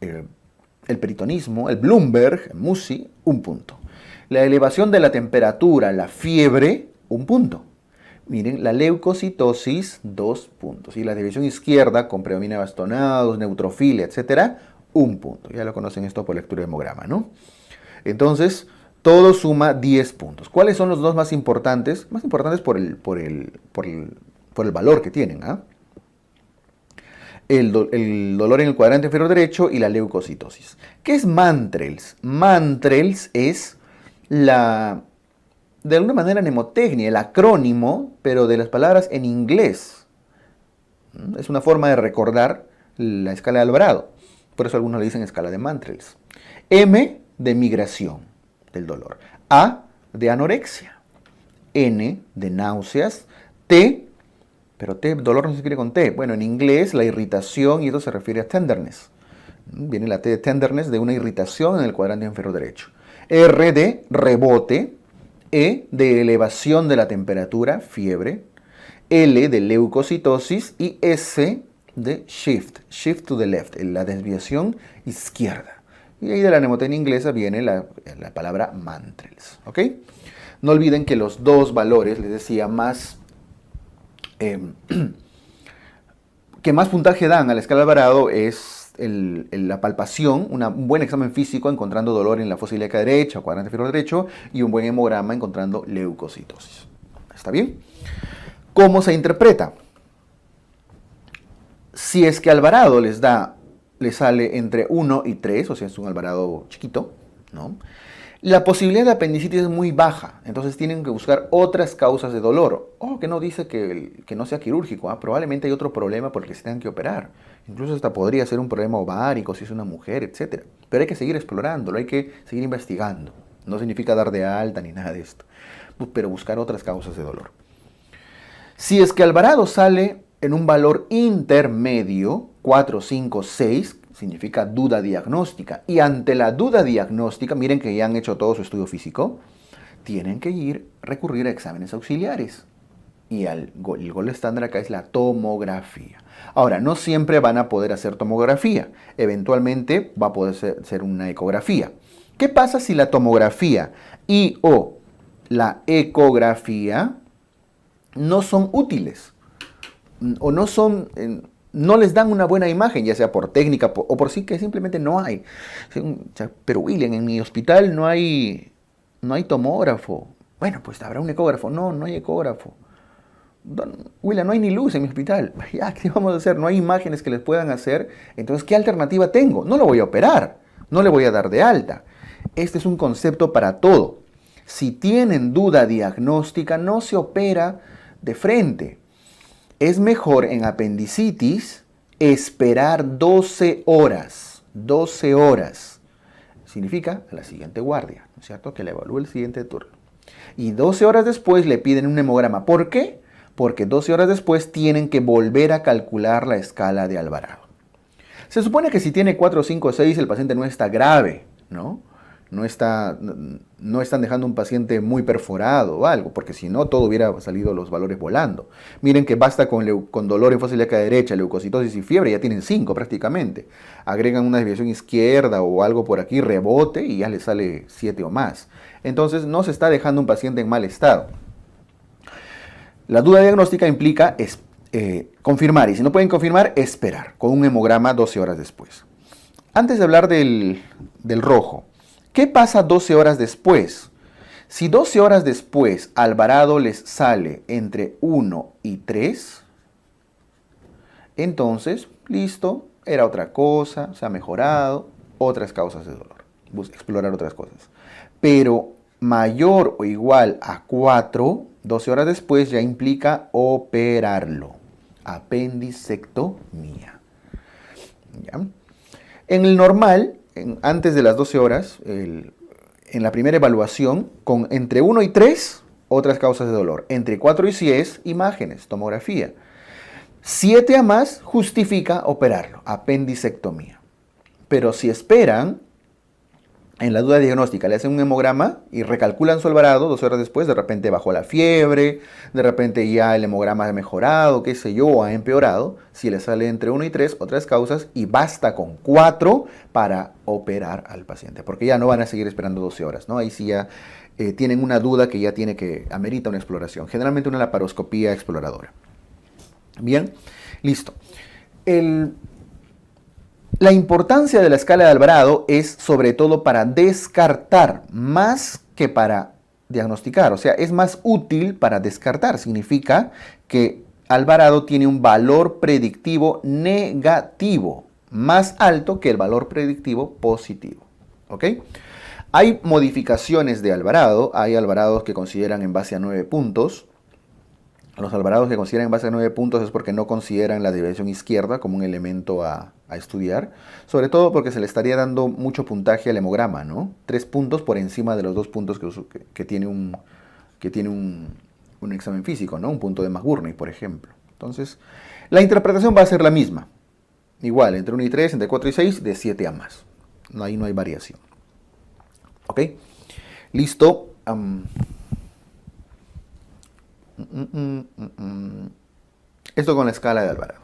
el peritonismo, el Bloomberg, el Musi, un punto. La elevación de la temperatura, la fiebre, un punto. Miren, la leucocitosis, 2 puntos. Y la división izquierda, con predomina bastonados, neutrofilia, etcétera, un punto. Ya lo conocen esto por lectura de hemograma, ¿no? Entonces, todo suma 10 puntos. ¿Cuáles son los dos más importantes? Más importantes por el valor que tienen, ¿ah? El dolor en el cuadrante inferior derecho y la leucocitosis. ¿Qué es Mantrels? Mantrels es de alguna manera mnemotecnia, el acrónimo, pero de las palabras en inglés. Es una forma de recordar la escala de Alvarado. Por eso algunos le dicen escala de Mantrels. M de migración del dolor. A de anorexia. N de náuseas. T, pero dolor no se escribe con T. Bueno, en inglés la irritación, y esto se refiere a tenderness. Viene la T de tenderness de una irritación en el cuadrante inferior derecho. R de rebote. E de elevación de la temperatura, fiebre. L de leucocitosis y S de shift to the left, la desviación izquierda. Y ahí de la mnemotecnia inglesa viene la palabra Mantrels, ¿ok? No olviden que los dos valores, les decía, que más puntaje dan a la escala de Alvarado es la palpación, un buen examen físico encontrando dolor en la fosa ilíaca derecha o cuadrante inferior derecho, y un buen hemograma encontrando leucocitosis. ¿Está bien? ¿Cómo se interpreta? Si es que Alvarado les sale entre 1 y 3, o sea, es un Alvarado chiquito, ¿no? La posibilidad de apendicitis es muy baja, entonces tienen que buscar otras causas de dolor. Ojo que no dice que no sea quirúrgico, ¿eh? Probablemente hay otro problema por el que se tengan que operar. Incluso hasta podría ser un problema ovárico si es una mujer, etc. Pero hay que seguir explorándolo, hay que seguir investigando. No significa dar de alta ni nada de esto, pero buscar otras causas de dolor. Si es que Alvarado sale en un valor intermedio, 4, 5, 6, significa duda diagnóstica. Y ante la duda diagnóstica, miren que ya han hecho todo su estudio físico, tienen que recurrir a exámenes auxiliares. Y el gol estándar acá es la tomografía. Ahora, no siempre van a poder hacer tomografía. Eventualmente va a poder ser una ecografía. ¿Qué pasa si la tomografía y o la ecografía no son útiles? O no les dan una buena imagen, ya sea por técnica o por sí que simplemente no hay. Pero William, en mi hospital no hay tomógrafo. Bueno, pues habrá un ecógrafo. No hay ecógrafo. William, no hay ni luz en mi hospital. Ya, ¿qué vamos a hacer? No hay imágenes que les puedan hacer. Entonces, ¿qué alternativa tengo? No lo voy a operar. No le voy a dar de alta. Este es un concepto para todo. Si tienen duda diagnóstica, no se opera de frente. Es mejor en apendicitis esperar 12 horas. 12 horas. Significa a la siguiente guardia, ¿no es cierto? Que le evalúe el siguiente turno. Y 12 horas después le piden un hemograma. ¿Por qué? Porque 12 horas después tienen que volver a calcular la escala de Alvarado. Se supone que si tiene 4, 5, 6 el paciente no está grave, ¿no? No están dejando un paciente muy perforado o algo, porque si no, todo hubiera salido los valores volando. Miren que basta con dolor en fosa ilíaca derecha, leucocitosis y fiebre, ya tienen 5 prácticamente. Agregan una desviación izquierda o algo por aquí, rebote, y ya les sale 7 o más. Entonces, no se está dejando un paciente en mal estado. La duda diagnóstica implica confirmar, y si no pueden confirmar, esperar, con un hemograma 12 horas después. Antes de hablar del rojo, ¿qué pasa 12 horas después? Si 12 horas después Alvarado les sale entre 1 y 3, Entonces, listo, era otra cosa, se ha mejorado, otras causas de dolor. Explorar otras cosas. Pero mayor o igual a 4, 12 horas después ya implica operarlo. Apendicectomía. ¿Ya? En el normal, antes de las 12 horas, en la primera evaluación, con entre 1 y 3, otras causas de dolor. Entre 4 y 6, imágenes, tomografía. 7 a más justifica operarlo, apendicectomía. Pero si esperan, en la duda diagnóstica le hacen un hemograma y recalculan su Alvarado 12 horas después, de repente bajó la fiebre, de repente ya el hemograma ha mejorado, qué sé yo, ha empeorado. Si le sale entre 1 y 3, otras causas, y basta con 4 para operar al paciente, porque ya no van a seguir esperando 12 horas, ¿no? Ahí sí ya tienen una duda que ya amerita una exploración, generalmente una laparoscopía exploradora. Bien, listo. La importancia de la escala de Alvarado es sobre todo para descartar más que para diagnosticar. O sea, es más útil para descartar. Significa que Alvarado tiene un valor predictivo negativo más alto que el valor predictivo positivo. ¿Ok? Hay modificaciones de Alvarado. Hay Alvarados que consideran en base a 9 puntos. Los Alvarados que consideran en base a 9 puntos es porque no consideran la desviación izquierda como un elemento a estudiar, sobre todo porque se le estaría dando mucho puntaje al hemograma, ¿no? 3 puntos por encima de los 2 puntos que tiene un examen físico, ¿no? Un punto de McBurney, por ejemplo. Entonces, la interpretación va a ser la misma. Igual, entre 1 y 3, entre 4 y 6, de 7 a más. Ahí no hay variación. ¿Ok? Listo. Esto con la escala de Alvarado.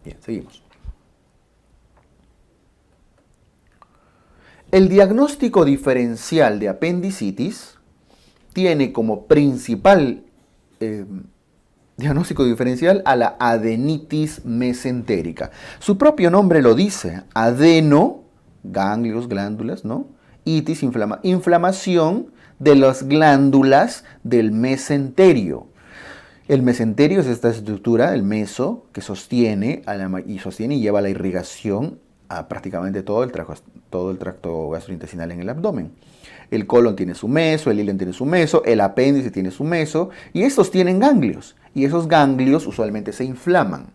Bien, seguimos. El diagnóstico diferencial de apendicitis tiene como principal diagnóstico diferencial a la adenitis mesentérica. Su propio nombre lo dice, adeno, ganglios, glándulas, ¿no? Itis, inflamación de las glándulas del mesenterio. El mesenterio es esta estructura, el meso, que sostiene y lleva la irrigación a prácticamente todo el tracto gastrointestinal en el abdomen. El colon tiene su meso, el ilien tiene su meso, el apéndice tiene su meso, y estos tienen ganglios, y esos ganglios usualmente se inflaman.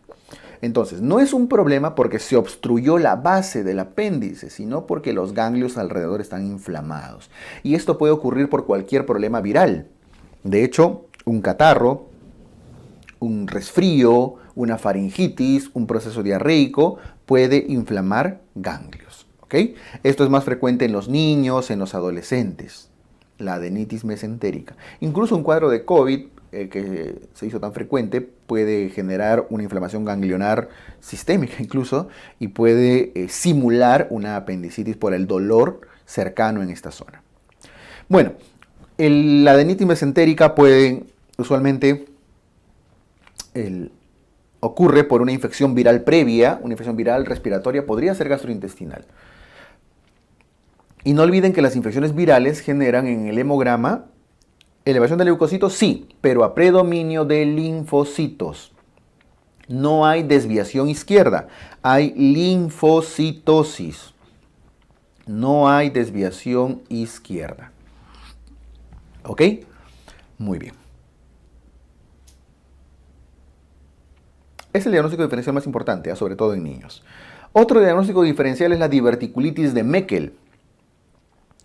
Entonces, no es un problema porque se obstruyó la base del apéndice, sino porque los ganglios alrededor están inflamados. Y esto puede ocurrir por cualquier problema viral. De hecho, un catarro, un resfrío, una faringitis, un proceso diarreico puede inflamar ganglios. ¿Okay? Esto es más frecuente en los niños, en los adolescentes, la adenitis mesentérica. Incluso un cuadro de COVID que se hizo tan frecuente puede generar una inflamación ganglionar sistémica incluso y puede simular una apendicitis por el dolor cercano en esta zona. Bueno, la adenitis mesentérica usualmente ocurre por una infección viral previa, una infección viral respiratoria, podría ser gastrointestinal. Y no olviden que las infecciones virales generan en el hemograma elevación de leucocitos, sí, pero a predominio de linfocitos. No hay desviación izquierda, hay linfocitosis. No hay desviación izquierda. ¿Ok? Muy bien. Es el diagnóstico diferencial más importante, sobre todo en niños. Otro diagnóstico diferencial es la diverticulitis de Meckel.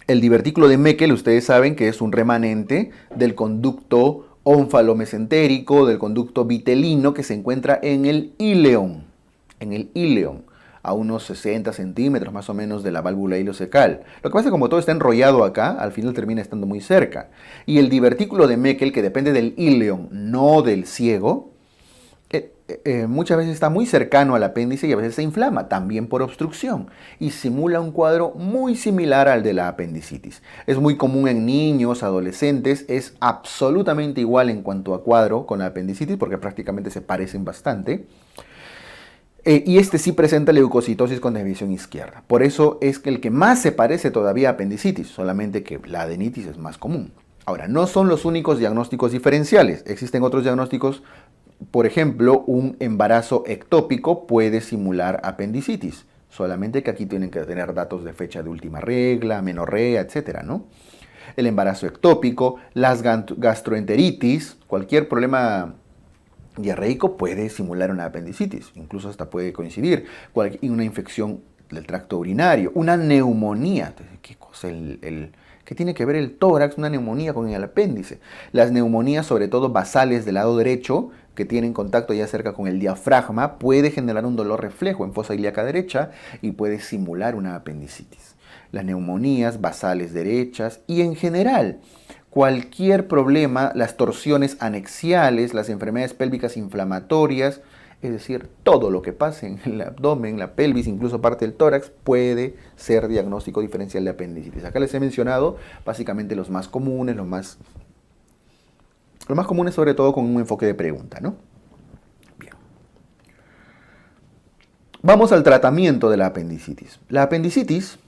El divertículo de Meckel, ustedes saben que es un remanente del conducto ónfalo-mesentérico, del conducto vitelino que se encuentra en el íleon, a unos 60 centímetros más o menos de la válvula ileocecal. Lo que pasa es que como todo está enrollado acá, al final termina estando muy cerca. Y el divertículo de Meckel, que depende del íleon, no del ciego, muchas veces está muy cercano al apéndice y a veces se inflama, también por obstrucción, y simula un cuadro muy similar al de la apendicitis. Es muy común en niños, adolescentes, es absolutamente igual en cuanto a cuadro con la apendicitis porque prácticamente se parecen bastante. Y este sí presenta leucocitosis con desviación izquierda. Por eso es que el que más se parece todavía a apendicitis, solamente que la adenitis es más común. Ahora, no son los únicos diagnósticos diferenciales, existen otros diagnósticos Por ejemplo, un embarazo ectópico puede simular apendicitis, solamente que aquí tienen que tener datos de fecha de última regla, amenorrea, etcétera, ¿no? El embarazo ectópico, las gastroenteritis, cualquier problema diarreico puede simular una apendicitis, incluso hasta puede coincidir, una infección del tracto urinario, una neumonía. ¿Qué cosa? ¿Qué tiene que ver el tórax, una neumonía con el apéndice? Las neumonías, sobre todo basales del lado derecho, que tienen contacto ya cerca con el diafragma, puede generar un dolor reflejo en fosa ilíaca derecha y puede simular una apendicitis. Las neumonías basales derechas y en general cualquier problema, las torsiones anexiales, las enfermedades pélvicas inflamatorias, es decir, todo lo que pase en el abdomen, la pelvis, incluso parte del tórax, puede ser diagnóstico diferencial de apendicitis. Acá les he mencionado básicamente los más comunes, los más comunes sobre todo con un enfoque de pregunta, ¿no? Bien. Vamos al tratamiento de la apendicitis. La apendicitis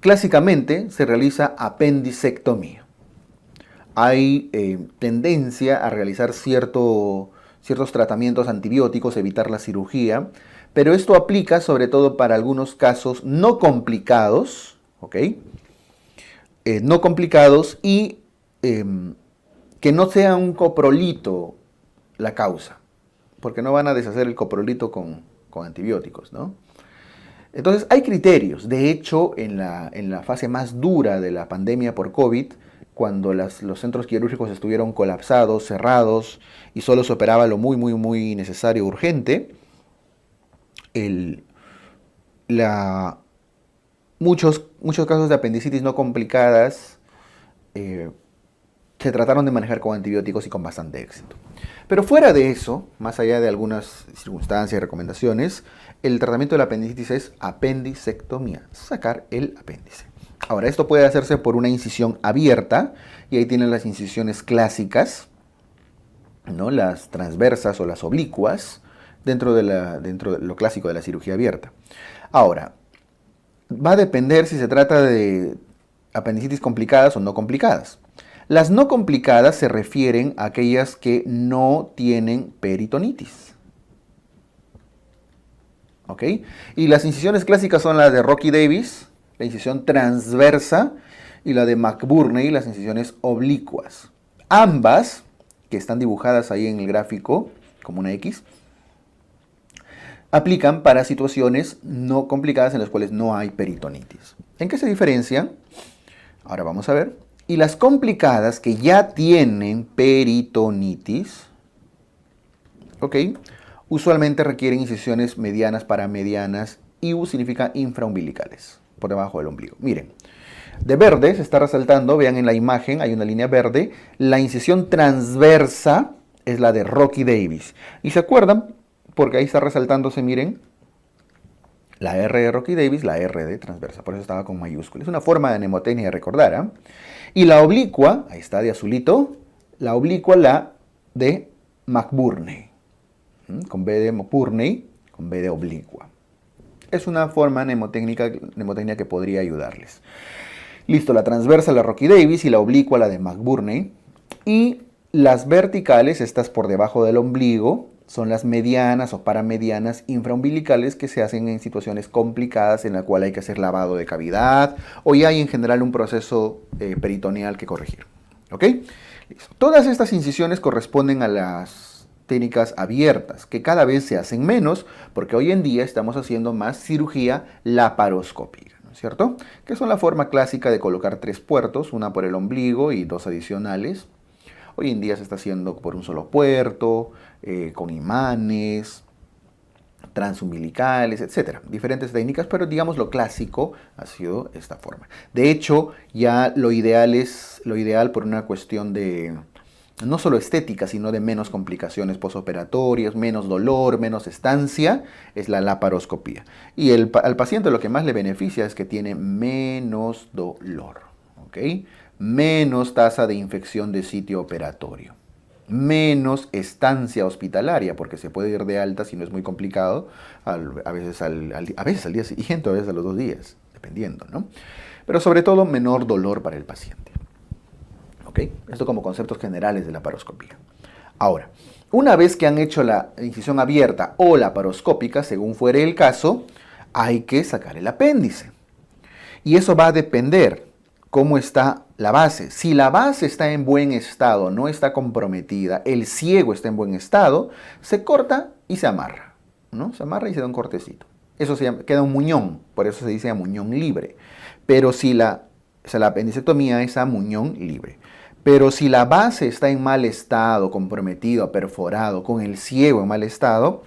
clásicamente se realiza apendicectomía. Hay tendencia a realizar ciertos tratamientos antibióticos, evitar la cirugía, pero esto aplica sobre todo para algunos casos no complicados, ¿ok? No complicados y que no sea un coprolito la causa, porque no van a deshacer el coprolito con antibióticos, ¿no? Entonces hay criterios. De hecho, en la fase más dura de la pandemia por COVID, cuando los centros quirúrgicos estuvieron colapsados, cerrados, y solo se operaba lo muy, muy, muy necesario, urgente, muchos casos de apendicitis no complicadas se trataron de manejar con antibióticos y con bastante éxito. Pero fuera de eso, más allá de algunas circunstancias y recomendaciones, el tratamiento de la apendicitis es apendicectomía, sacar el apéndice. Ahora, esto puede hacerse por una incisión abierta, y ahí tienen las incisiones clásicas, ¿no? Las transversas o las oblicuas, dentro de lo clásico de la cirugía abierta. Ahora, va a depender si se trata de apendicitis complicadas o no complicadas. Las no complicadas se refieren a aquellas que no tienen peritonitis. ¿Ok? Y las incisiones clásicas son las de Rocky Davis, la incisión transversa, y la de McBurney, las incisiones oblicuas. Ambas, que están dibujadas ahí en el gráfico como una X, aplican para situaciones no complicadas en las cuales no hay peritonitis. ¿En qué se diferencian? Ahora vamos a ver. Y las complicadas que ya tienen peritonitis, ¿ok? Usualmente requieren incisiones medianas para medianas, y U significa infraumbilicales, por debajo del ombligo. Miren, de verde se está resaltando, vean en la imagen, hay una línea verde, la incisión transversa es la de Rocky Davis. ¿Y se acuerdan? Porque ahí está resaltándose, miren, la R de Rocky Davis, la R de transversa, por eso estaba con mayúsculas. Es una forma de mnemotecnia de recordar, ¿eh? Y la oblicua, ahí está de azulito, la oblicua, la de McBurney, con B de McBurney, con B de oblicua. Es una forma mnemotecnia que podría ayudarles. Listo, la transversa, la Rocky Davis, y la oblicua, la de McBurney. Y las verticales, estas por debajo del ombligo, son las medianas o paramedianas infraumbilicales, que se hacen en situaciones complicadas en la cual hay que hacer lavado de cavidad o ya hay en general un proceso peritoneal que corregir. ¿Ok? Listo. Todas estas incisiones corresponden a las técnicas abiertas, que cada vez se hacen menos porque hoy en día estamos haciendo más cirugía laparoscópica, ¿no es cierto? Que son la forma clásica de colocar 3 puertos, una por el ombligo y 2 adicionales. Hoy en día se está haciendo por un solo puerto, con imanes, transumbilicales, etc. Diferentes técnicas, pero digamos lo clásico ha sido esta forma. De hecho, ya lo ideal por una cuestión de no solo estética, sino de menos complicaciones posoperatorias, menos dolor, menos estancia, es la laparoscopía. Y al paciente lo que más le beneficia es que tiene menos dolor, ¿ok? Menos tasa de infección de sitio operatorio, menos estancia hospitalaria, porque se puede ir de alta si no es muy complicado, a veces al día siguiente, a veces a los 2 días, dependiendo, ¿no? Pero sobre todo menor dolor para el paciente. ¿Ok? Esto como conceptos generales de la laparoscopía. Ahora, una vez que han hecho la incisión abierta o laparoscópica, según fuere el caso, hay que sacar el apéndice. Y eso va a depender cómo está la base. Si la base está en buen estado, no está comprometida, el ciego está en buen estado, se corta y se amarra, ¿no? Se amarra y se da un cortecito. Eso queda un muñón, por eso se dice a muñón libre. Pero si la apendicectomía es a muñón libre. Pero si la base está en mal estado, comprometido, perforado, con el ciego en mal estado,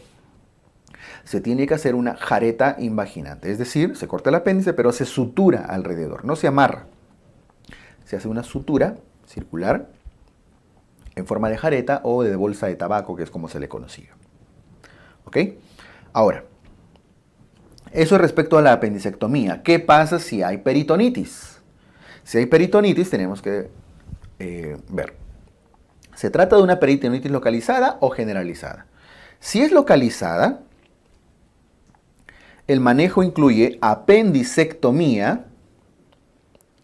se tiene que hacer una jareta invaginante. Es decir, se corta el apéndice, pero se sutura alrededor, no se amarra. Se hace una sutura circular en forma de jareta o de bolsa de tabaco, que es como se le conocía. ¿Ok? Ahora, eso es respecto a la apendicectomía. ¿Qué pasa si hay peritonitis? Si hay peritonitis, tenemos que ver. ¿Se trata de una peritonitis localizada o generalizada? Si es localizada, el manejo incluye apendicectomía,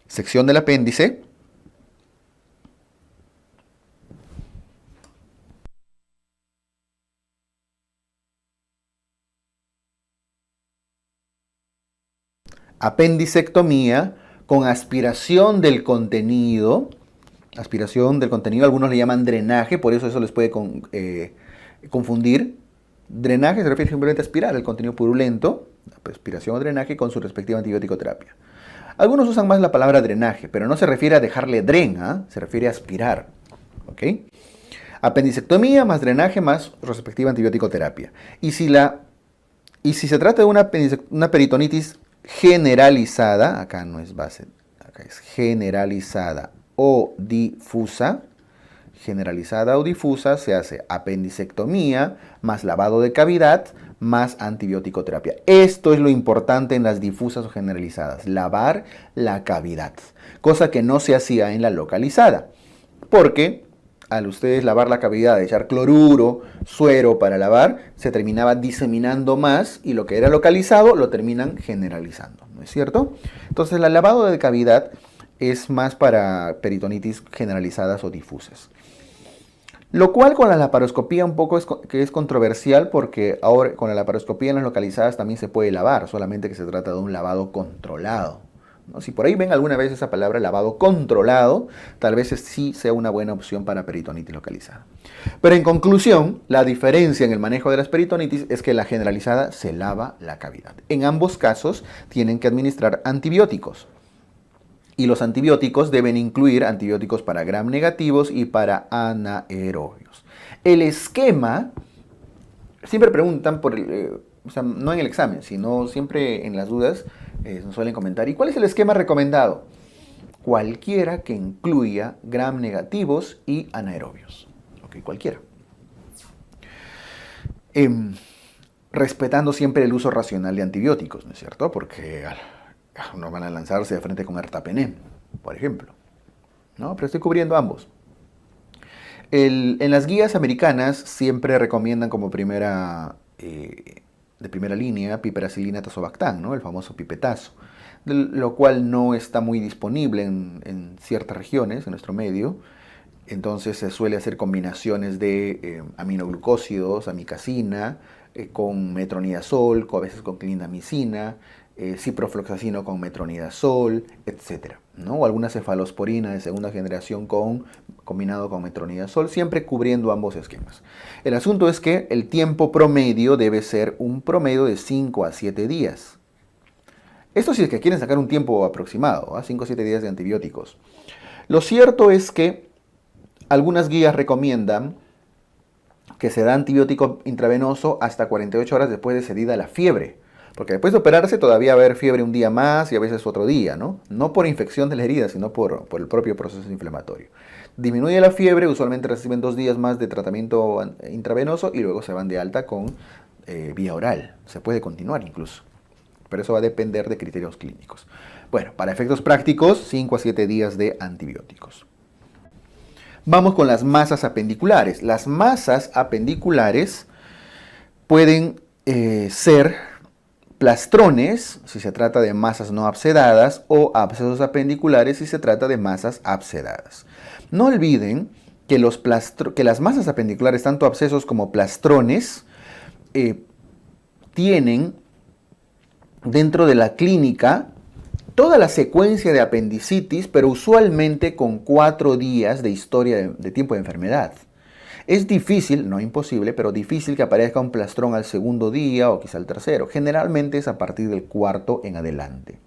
sección del apéndice, apendicectomía con aspiración del contenido. Aspiración del contenido, algunos le llaman drenaje, por eso les puede confundir. Drenaje se refiere simplemente a aspirar el contenido purulento, aspiración o drenaje con su respectiva antibiótico terapia. Algunos usan más la palabra drenaje, pero no se refiere a dejarle se refiere a aspirar. ¿Ok? Apendicectomía más drenaje más respectiva antibiótico terapia. Y si se trata de una peritonitis generalizada, acá no es base, acá es generalizada o difusa, se hace apendicectomía más lavado de cavidad más antibiótico terapia. Esto es lo importante en las difusas o generalizadas, lavar la cavidad, cosa que no se hacía en la localizada, porque al ustedes lavar la cavidad, echar cloruro, suero para lavar, se terminaba diseminando más y lo que era localizado lo terminan generalizando, ¿no es cierto? Entonces el lavado de cavidad es más para peritonitis generalizadas o difusas. Lo cual con la laparoscopía un poco es controversial, porque ahora con la laparoscopía en las localizadas también se puede lavar, solamente que se trata de un lavado controlado, ¿no? Si por ahí ven alguna vez esa palabra lavado controlado, tal vez sí sea una buena opción para peritonitis localizada. Pero en conclusión, la diferencia en el manejo de las peritonitis es que la generalizada se lava la cavidad. En ambos casos tienen que administrar antibióticos. Y los antibióticos deben incluir antibióticos para gram negativos y para anaerobios. El esquema, siempre preguntan o sea, no en el examen, sino siempre en las dudas, nos suelen comentar, ¿y cuál es el esquema recomendado? Cualquiera que incluya gram negativos y anaerobios. Ok, cualquiera. Respetando siempre el uso racional de antibióticos, ¿no es cierto? Porque no van a lanzarse de frente con ertapenem, por ejemplo, ¿no? Pero estoy cubriendo ambos. En las guías americanas siempre recomiendan como de primera línea piperacilina tazobactam, ¿no? El famoso pipetazo, lo cual no está muy disponible en ciertas regiones, en nuestro medio. Entonces se suele hacer combinaciones de aminoglucósidos, amicacina, con metronidazol, a veces con clindamicina, ciprofloxacino con metronidazol, etc., ¿no? O alguna cefalosporina de segunda generación combinado con metronidazol, siempre cubriendo ambos esquemas. El asunto es que el tiempo promedio debe ser un promedio de 5 a 7 días. Esto si es que quieren sacar un tiempo aproximado, 5 o 7 días de antibióticos. Lo cierto es que algunas guías recomiendan que se da antibiótico intravenoso hasta 48 horas después de cedida la fiebre. Porque después de operarse todavía va a haber fiebre un día más y a veces otro día, ¿no? No por infección de la herida, sino por el propio proceso inflamatorio. Disminuye la fiebre, usualmente reciben 2 días más de tratamiento intravenoso y luego se van de alta con vía oral. Se puede continuar incluso, pero eso va a depender de criterios clínicos. Bueno, para efectos prácticos, 5 a 7 días de antibióticos. Vamos con las masas apendiculares. Las masas apendiculares pueden ser plastrones, si se trata de masas no abscedadas, o abscesos apendiculares, si se trata de masas abscedadas. No olviden que las masas apendiculares, tanto abscesos como plastrones, tienen dentro de la clínica toda la secuencia de apendicitis, pero usualmente con 4 días de historia de tiempo de enfermedad. Es difícil, no imposible, pero difícil que aparezca un plastrón al segundo día o quizá al tercero. Generalmente es a partir del cuarto en adelante.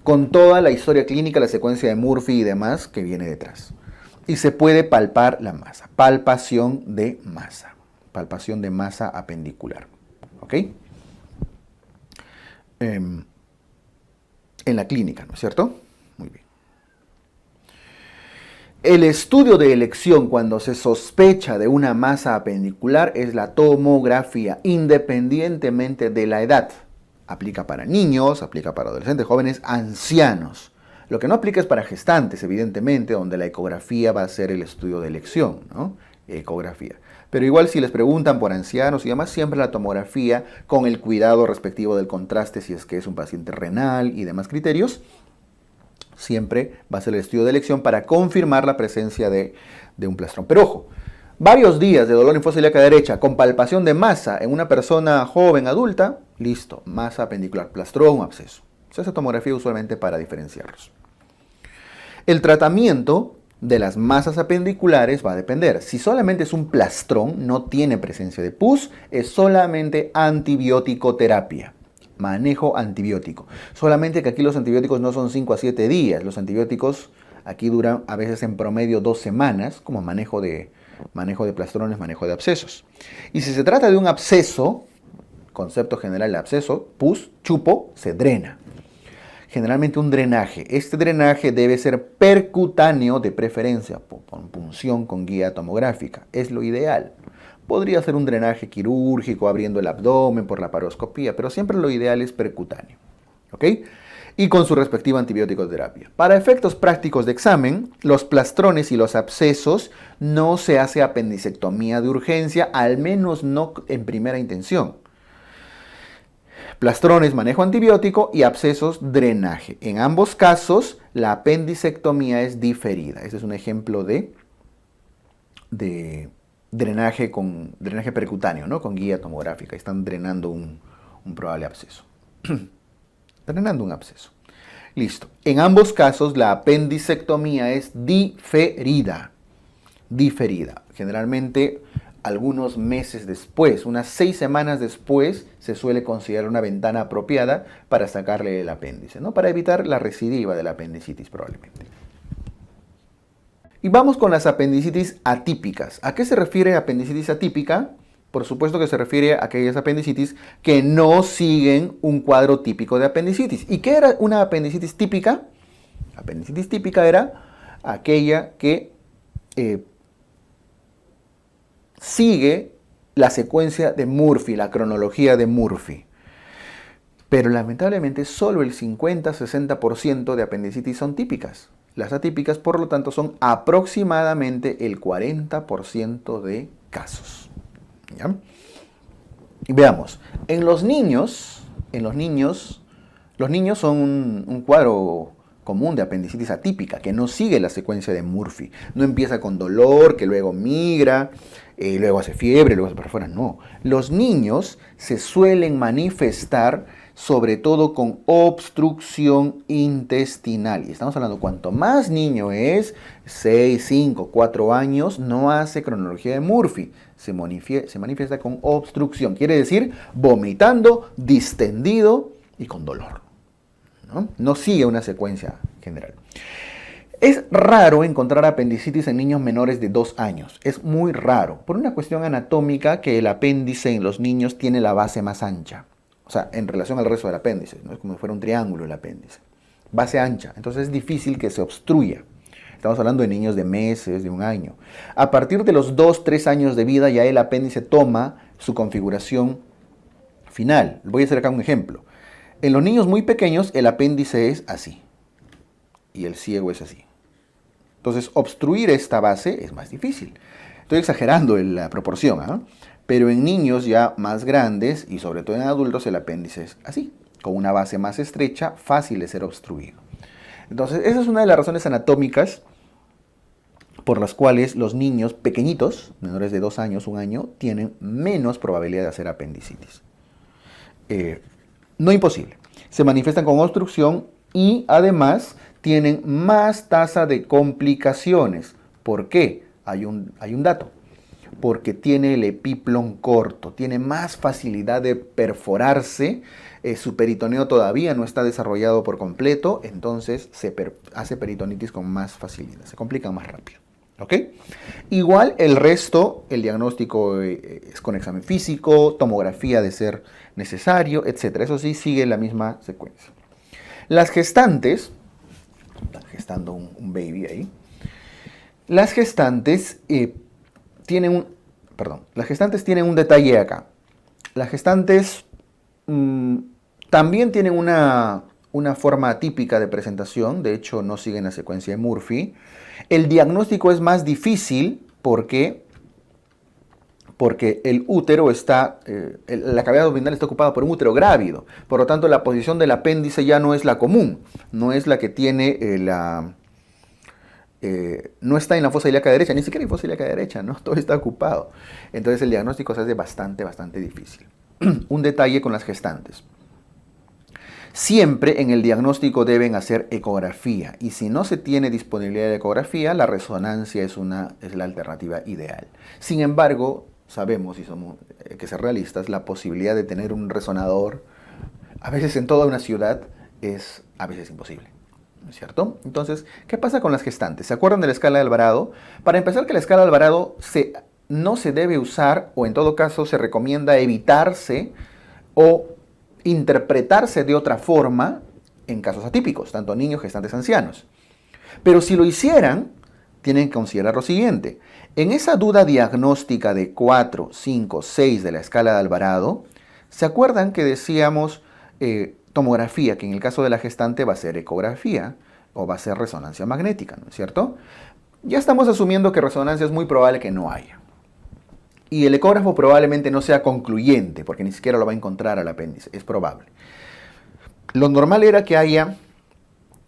Con toda la historia clínica, la secuencia de Murphy y demás que viene detrás. Y se puede palpar la masa. Palpación de masa. Palpación de masa apendicular. ¿Ok? En la clínica, ¿no es cierto? Muy bien. El estudio de elección cuando se sospecha de una masa apendicular es la tomografía, independientemente de la edad. Aplica para niños, aplica para adolescentes, jóvenes, ancianos. Lo que no aplica es para gestantes, evidentemente, donde la ecografía va a ser el estudio de elección, ¿no? Ecografía. Pero igual si les preguntan por ancianos y demás, siempre la tomografía con el cuidado respectivo del contraste si es que es un paciente renal y demás criterios. Siempre va a ser el estudio de elección para confirmar la presencia de un plastrón. Pero ojo, varios días de dolor en fosa ilíaca derecha con palpación de masa en una persona joven, adulta, listo, masa apendicular, plastrón o absceso. Se hace tomografía usualmente para diferenciarlos. El tratamiento de las masas apendiculares va a depender. Si solamente es un plastrón, no tiene presencia de pus, es solamente antibiótico terapia. Manejo antibiótico. Solamente que aquí los antibióticos no son 5 a 7 días. Los antibióticos aquí duran a veces en promedio 2 semanas, como manejo de plastrones, manejo de abscesos. Y si se trata de un absceso, concepto general de absceso, pus, chupo, se drena. Generalmente un drenaje. Este drenaje debe ser percutáneo de preferencia, con punción con guía tomográfica. Es lo ideal. Podría ser un drenaje quirúrgico abriendo el abdomen por la paroscopía, pero siempre lo ideal es percutáneo. ¿Ok? Y con su respectiva antibiótico terapia. Para efectos prácticos de examen, los plastrones y los abscesos no se hace apendicectomía de urgencia, al menos no en primera intención. Plastrones, manejo antibiótico y abscesos, drenaje. En ambos casos, la apendicectomía es diferida. Este es un ejemplo de drenaje percutáneo, ¿no? Con guía tomográfica. Están drenando un probable absceso. Drenando un absceso. Listo. En ambos casos, la apendicectomía es diferida. Diferida. Generalmente, algunos meses después, unas 6 semanas después, se suele considerar una ventana apropiada para sacarle el apéndice, ¿no? Para evitar la recidiva de la apendicitis probablemente. Y vamos con las apendicitis atípicas. ¿A qué se refiere apendicitis atípica? Por supuesto que se refiere a aquellas apendicitis que no siguen un cuadro típico de apendicitis. ¿Y qué era una apendicitis típica? La apendicitis típica era aquella que sigue la secuencia de Murphy, la cronología de Murphy. Pero lamentablemente solo el 50-60% de apendicitis son típicas. Las atípicas, por lo tanto, son aproximadamente el 40% de casos. ¿Ya? Y veamos, los niños son un cuadro común de apendicitis atípica, que no sigue la secuencia de Murphy. No empieza con dolor, que luego migra, luego hace fiebre, luego hace para afuera. No. Los niños se suelen manifestar sobre todo con obstrucción intestinal. Y estamos hablando, cuanto más niño es, 6, 5, 4 años, no hace cronología de Murphy. Se manifiesta con obstrucción. Quiere decir vomitando, distendido y con dolor. No sigue una secuencia general. Es raro encontrar apendicitis en niños menores de 2 años. Es muy raro. Por una cuestión anatómica que el apéndice en los niños tiene la base más ancha. O sea, en relación al resto del apéndice. No es como si fuera un triángulo el apéndice. Base ancha. Entonces es difícil que se obstruya. Estamos hablando de niños de meses, de 1 año. A partir de los 2, 3 años de vida ya el apéndice toma su configuración final. Voy a hacer acá un ejemplo. En los niños muy pequeños el apéndice es así. Y el ciego es así. Entonces obstruir esta base es más difícil. Estoy exagerando la proporción, ¿eh? Pero en niños ya más grandes y sobre todo en adultos el apéndice es así, con una base más estrecha, fácil de ser obstruido. Entonces esa es una de las razones anatómicas por las cuales los niños pequeñitos, menores de 2 años, 1 año, tienen menos probabilidad de hacer apendicitis. No imposible. Se manifiestan con obstrucción y además tienen más tasa de complicaciones. ¿Por qué? Hay un dato. Porque tiene el epiplón corto, tiene más facilidad de perforarse, su peritoneo todavía no está desarrollado por completo, entonces se hace peritonitis con más facilidad, se complica más rápido. ¿Ok? Igual el resto, el diagnóstico es con examen físico, tomografía de ser necesario, etc. Eso sí, sigue la misma secuencia. Las gestantes, están gestando un baby ahí, las gestantes tienen un detalle acá. Las gestantes también tienen una forma típica de presentación, de hecho no siguen la secuencia de Murphy. El diagnóstico es más difícil porque el útero está, la cavidad abdominal está ocupada por un útero grávido. Por lo tanto, la posición del apéndice ya no es la común, no es la que tiene no está en la fosa ilíaca derecha, ni siquiera hay fosa ilíaca derecha, ¿no? Todo está ocupado. Entonces el diagnóstico se hace bastante difícil. Un detalle con las gestantes. Siempre en el diagnóstico deben hacer ecografía y si no se tiene disponibilidad de ecografía, la resonancia es la alternativa ideal. Sin embargo, sabemos, y somos que ser realistas, la posibilidad de tener un resonador, a veces en toda una ciudad, es a veces imposible. ¿No es cierto? Entonces, ¿qué pasa con las gestantes? ¿Se acuerdan de la escala de Alvarado? Para empezar, que la escala de Alvarado no se debe usar, o en todo caso se recomienda evitarse o interpretarse de otra forma en casos atípicos, tanto niños, gestantes, ancianos. Pero si lo hicieran, tienen que considerar lo siguiente. En esa duda diagnóstica de 4, 5, 6 de la escala de Alvarado, ¿se acuerdan que decíamos tomografía, que en el caso de la gestante va a ser ecografía o va a ser resonancia magnética, ¿no es cierto? Ya estamos asumiendo que resonancia es muy probable que no haya. Y el ecógrafo probablemente no sea concluyente, porque ni siquiera lo va a encontrar al apéndice, es probable. Lo normal era que haya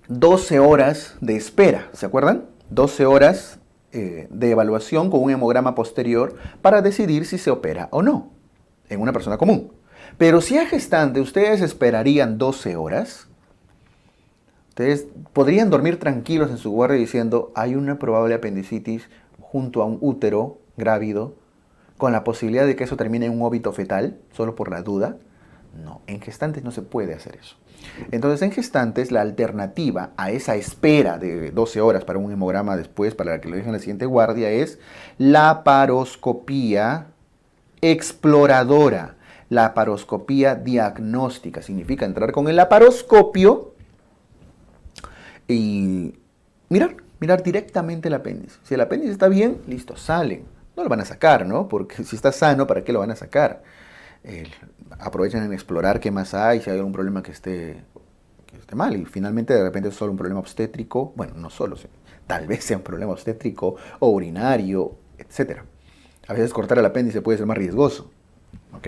12 horas de espera, ¿se acuerdan? 12 horas de evaluación con un hemograma posterior para decidir si se opera o no en una persona común. Pero si es gestante, ustedes esperarían 12 horas. Ustedes podrían dormir tranquilos en su guardia diciendo, hay una probable apendicitis junto a un útero grávido, con la posibilidad de que eso termine en un óbito fetal, solo por la duda. No, en gestantes no se puede hacer eso. Entonces, en gestantes, la alternativa a esa espera de 12 horas para un hemograma después, para que lo dejen en la siguiente guardia, es laparoscopía exploradora. Laparoscopía diagnóstica. Significa entrar con el laparoscopio y mirar directamente el apéndice. Si el apéndice está bien, listo, salen. No lo van a sacar, ¿no? Porque si está sano, ¿para qué lo van a sacar? Aprovechan en explorar qué más hay, si hay algún problema que esté mal. Y finalmente, de repente, es solo un problema obstétrico. Bueno, no solo, tal vez sea un problema obstétrico o urinario, etc. A veces cortar el apéndice puede ser más riesgoso. ¿Ok?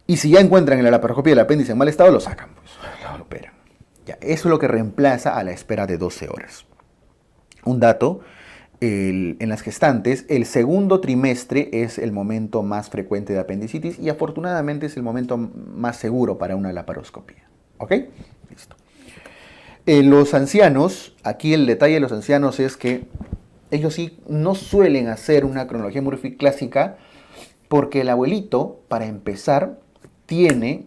Y si ya encuentran en la laparoscopía el apéndice en mal estado, lo sacan, pues, lo operan. Ya, eso es lo que reemplaza a la espera de 12 horas. Un dato. En las gestantes, el segundo trimestre es el momento más frecuente de apendicitis y afortunadamente es el momento más seguro para una laparoscopía. ¿Ok? Listo. Los ancianos, aquí el detalle de los ancianos es que ellos sí no suelen hacer una cronología Murphy clásica porque el abuelito, para empezar, tiene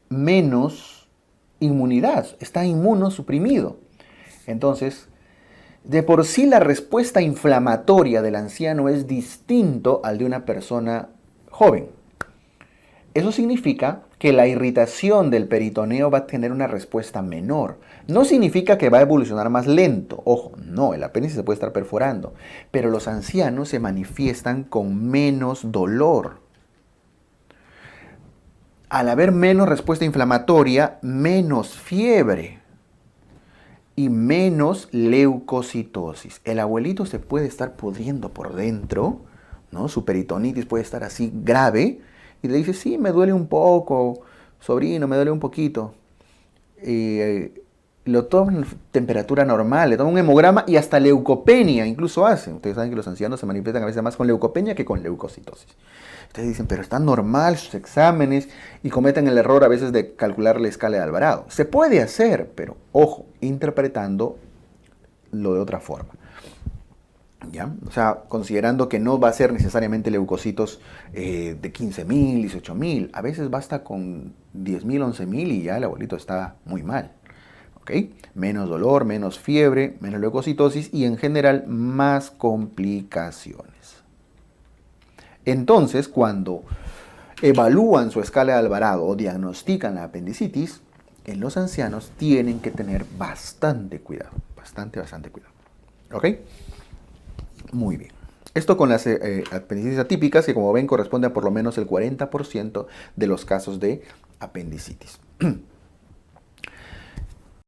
menos inmunidad, está inmunosuprimido. Entonces, de por sí la respuesta inflamatoria del anciano es distinto al de una persona joven. Eso significa que la irritación del peritoneo va a tener una respuesta menor. No significa que va a evolucionar más lento. Ojo, no, el apéndice se puede estar perforando, pero los ancianos se manifiestan con menos dolor. Al haber menos respuesta inflamatoria, menos fiebre y menos leucocitosis. El abuelito se puede estar pudriendo por dentro, ¿no? Su peritonitis puede estar así grave y le dice, sí, me duele un poco, sobrino, me duele un poquito. lo toman temperatura normal, le toman un hemograma y hasta leucopenia incluso hacen. Ustedes saben que los ancianos se manifiestan a veces más con leucopenia que con leucocitosis. Ustedes dicen, pero están normal sus exámenes y cometen el error a veces de calcular la escala de Alvarado. Se puede hacer, pero ojo, interpretando lo de otra forma. ¿Ya? O sea, considerando que no va a ser necesariamente leucocitos de 15.000, 18.000. A veces basta con 10.000, 11.000 y ya el abuelito está muy mal. ¿Ok? Menos dolor, menos fiebre, menos leucocitosis y en general más complicaciones. Entonces, cuando evalúan su escala de Alvarado o diagnostican la apendicitis, en los ancianos tienen que tener bastante cuidado. Bastante cuidado. ¿Ok? Muy bien. Esto con las apendicitis atípicas, que como ven corresponde a por lo menos el 40% de los casos de apendicitis.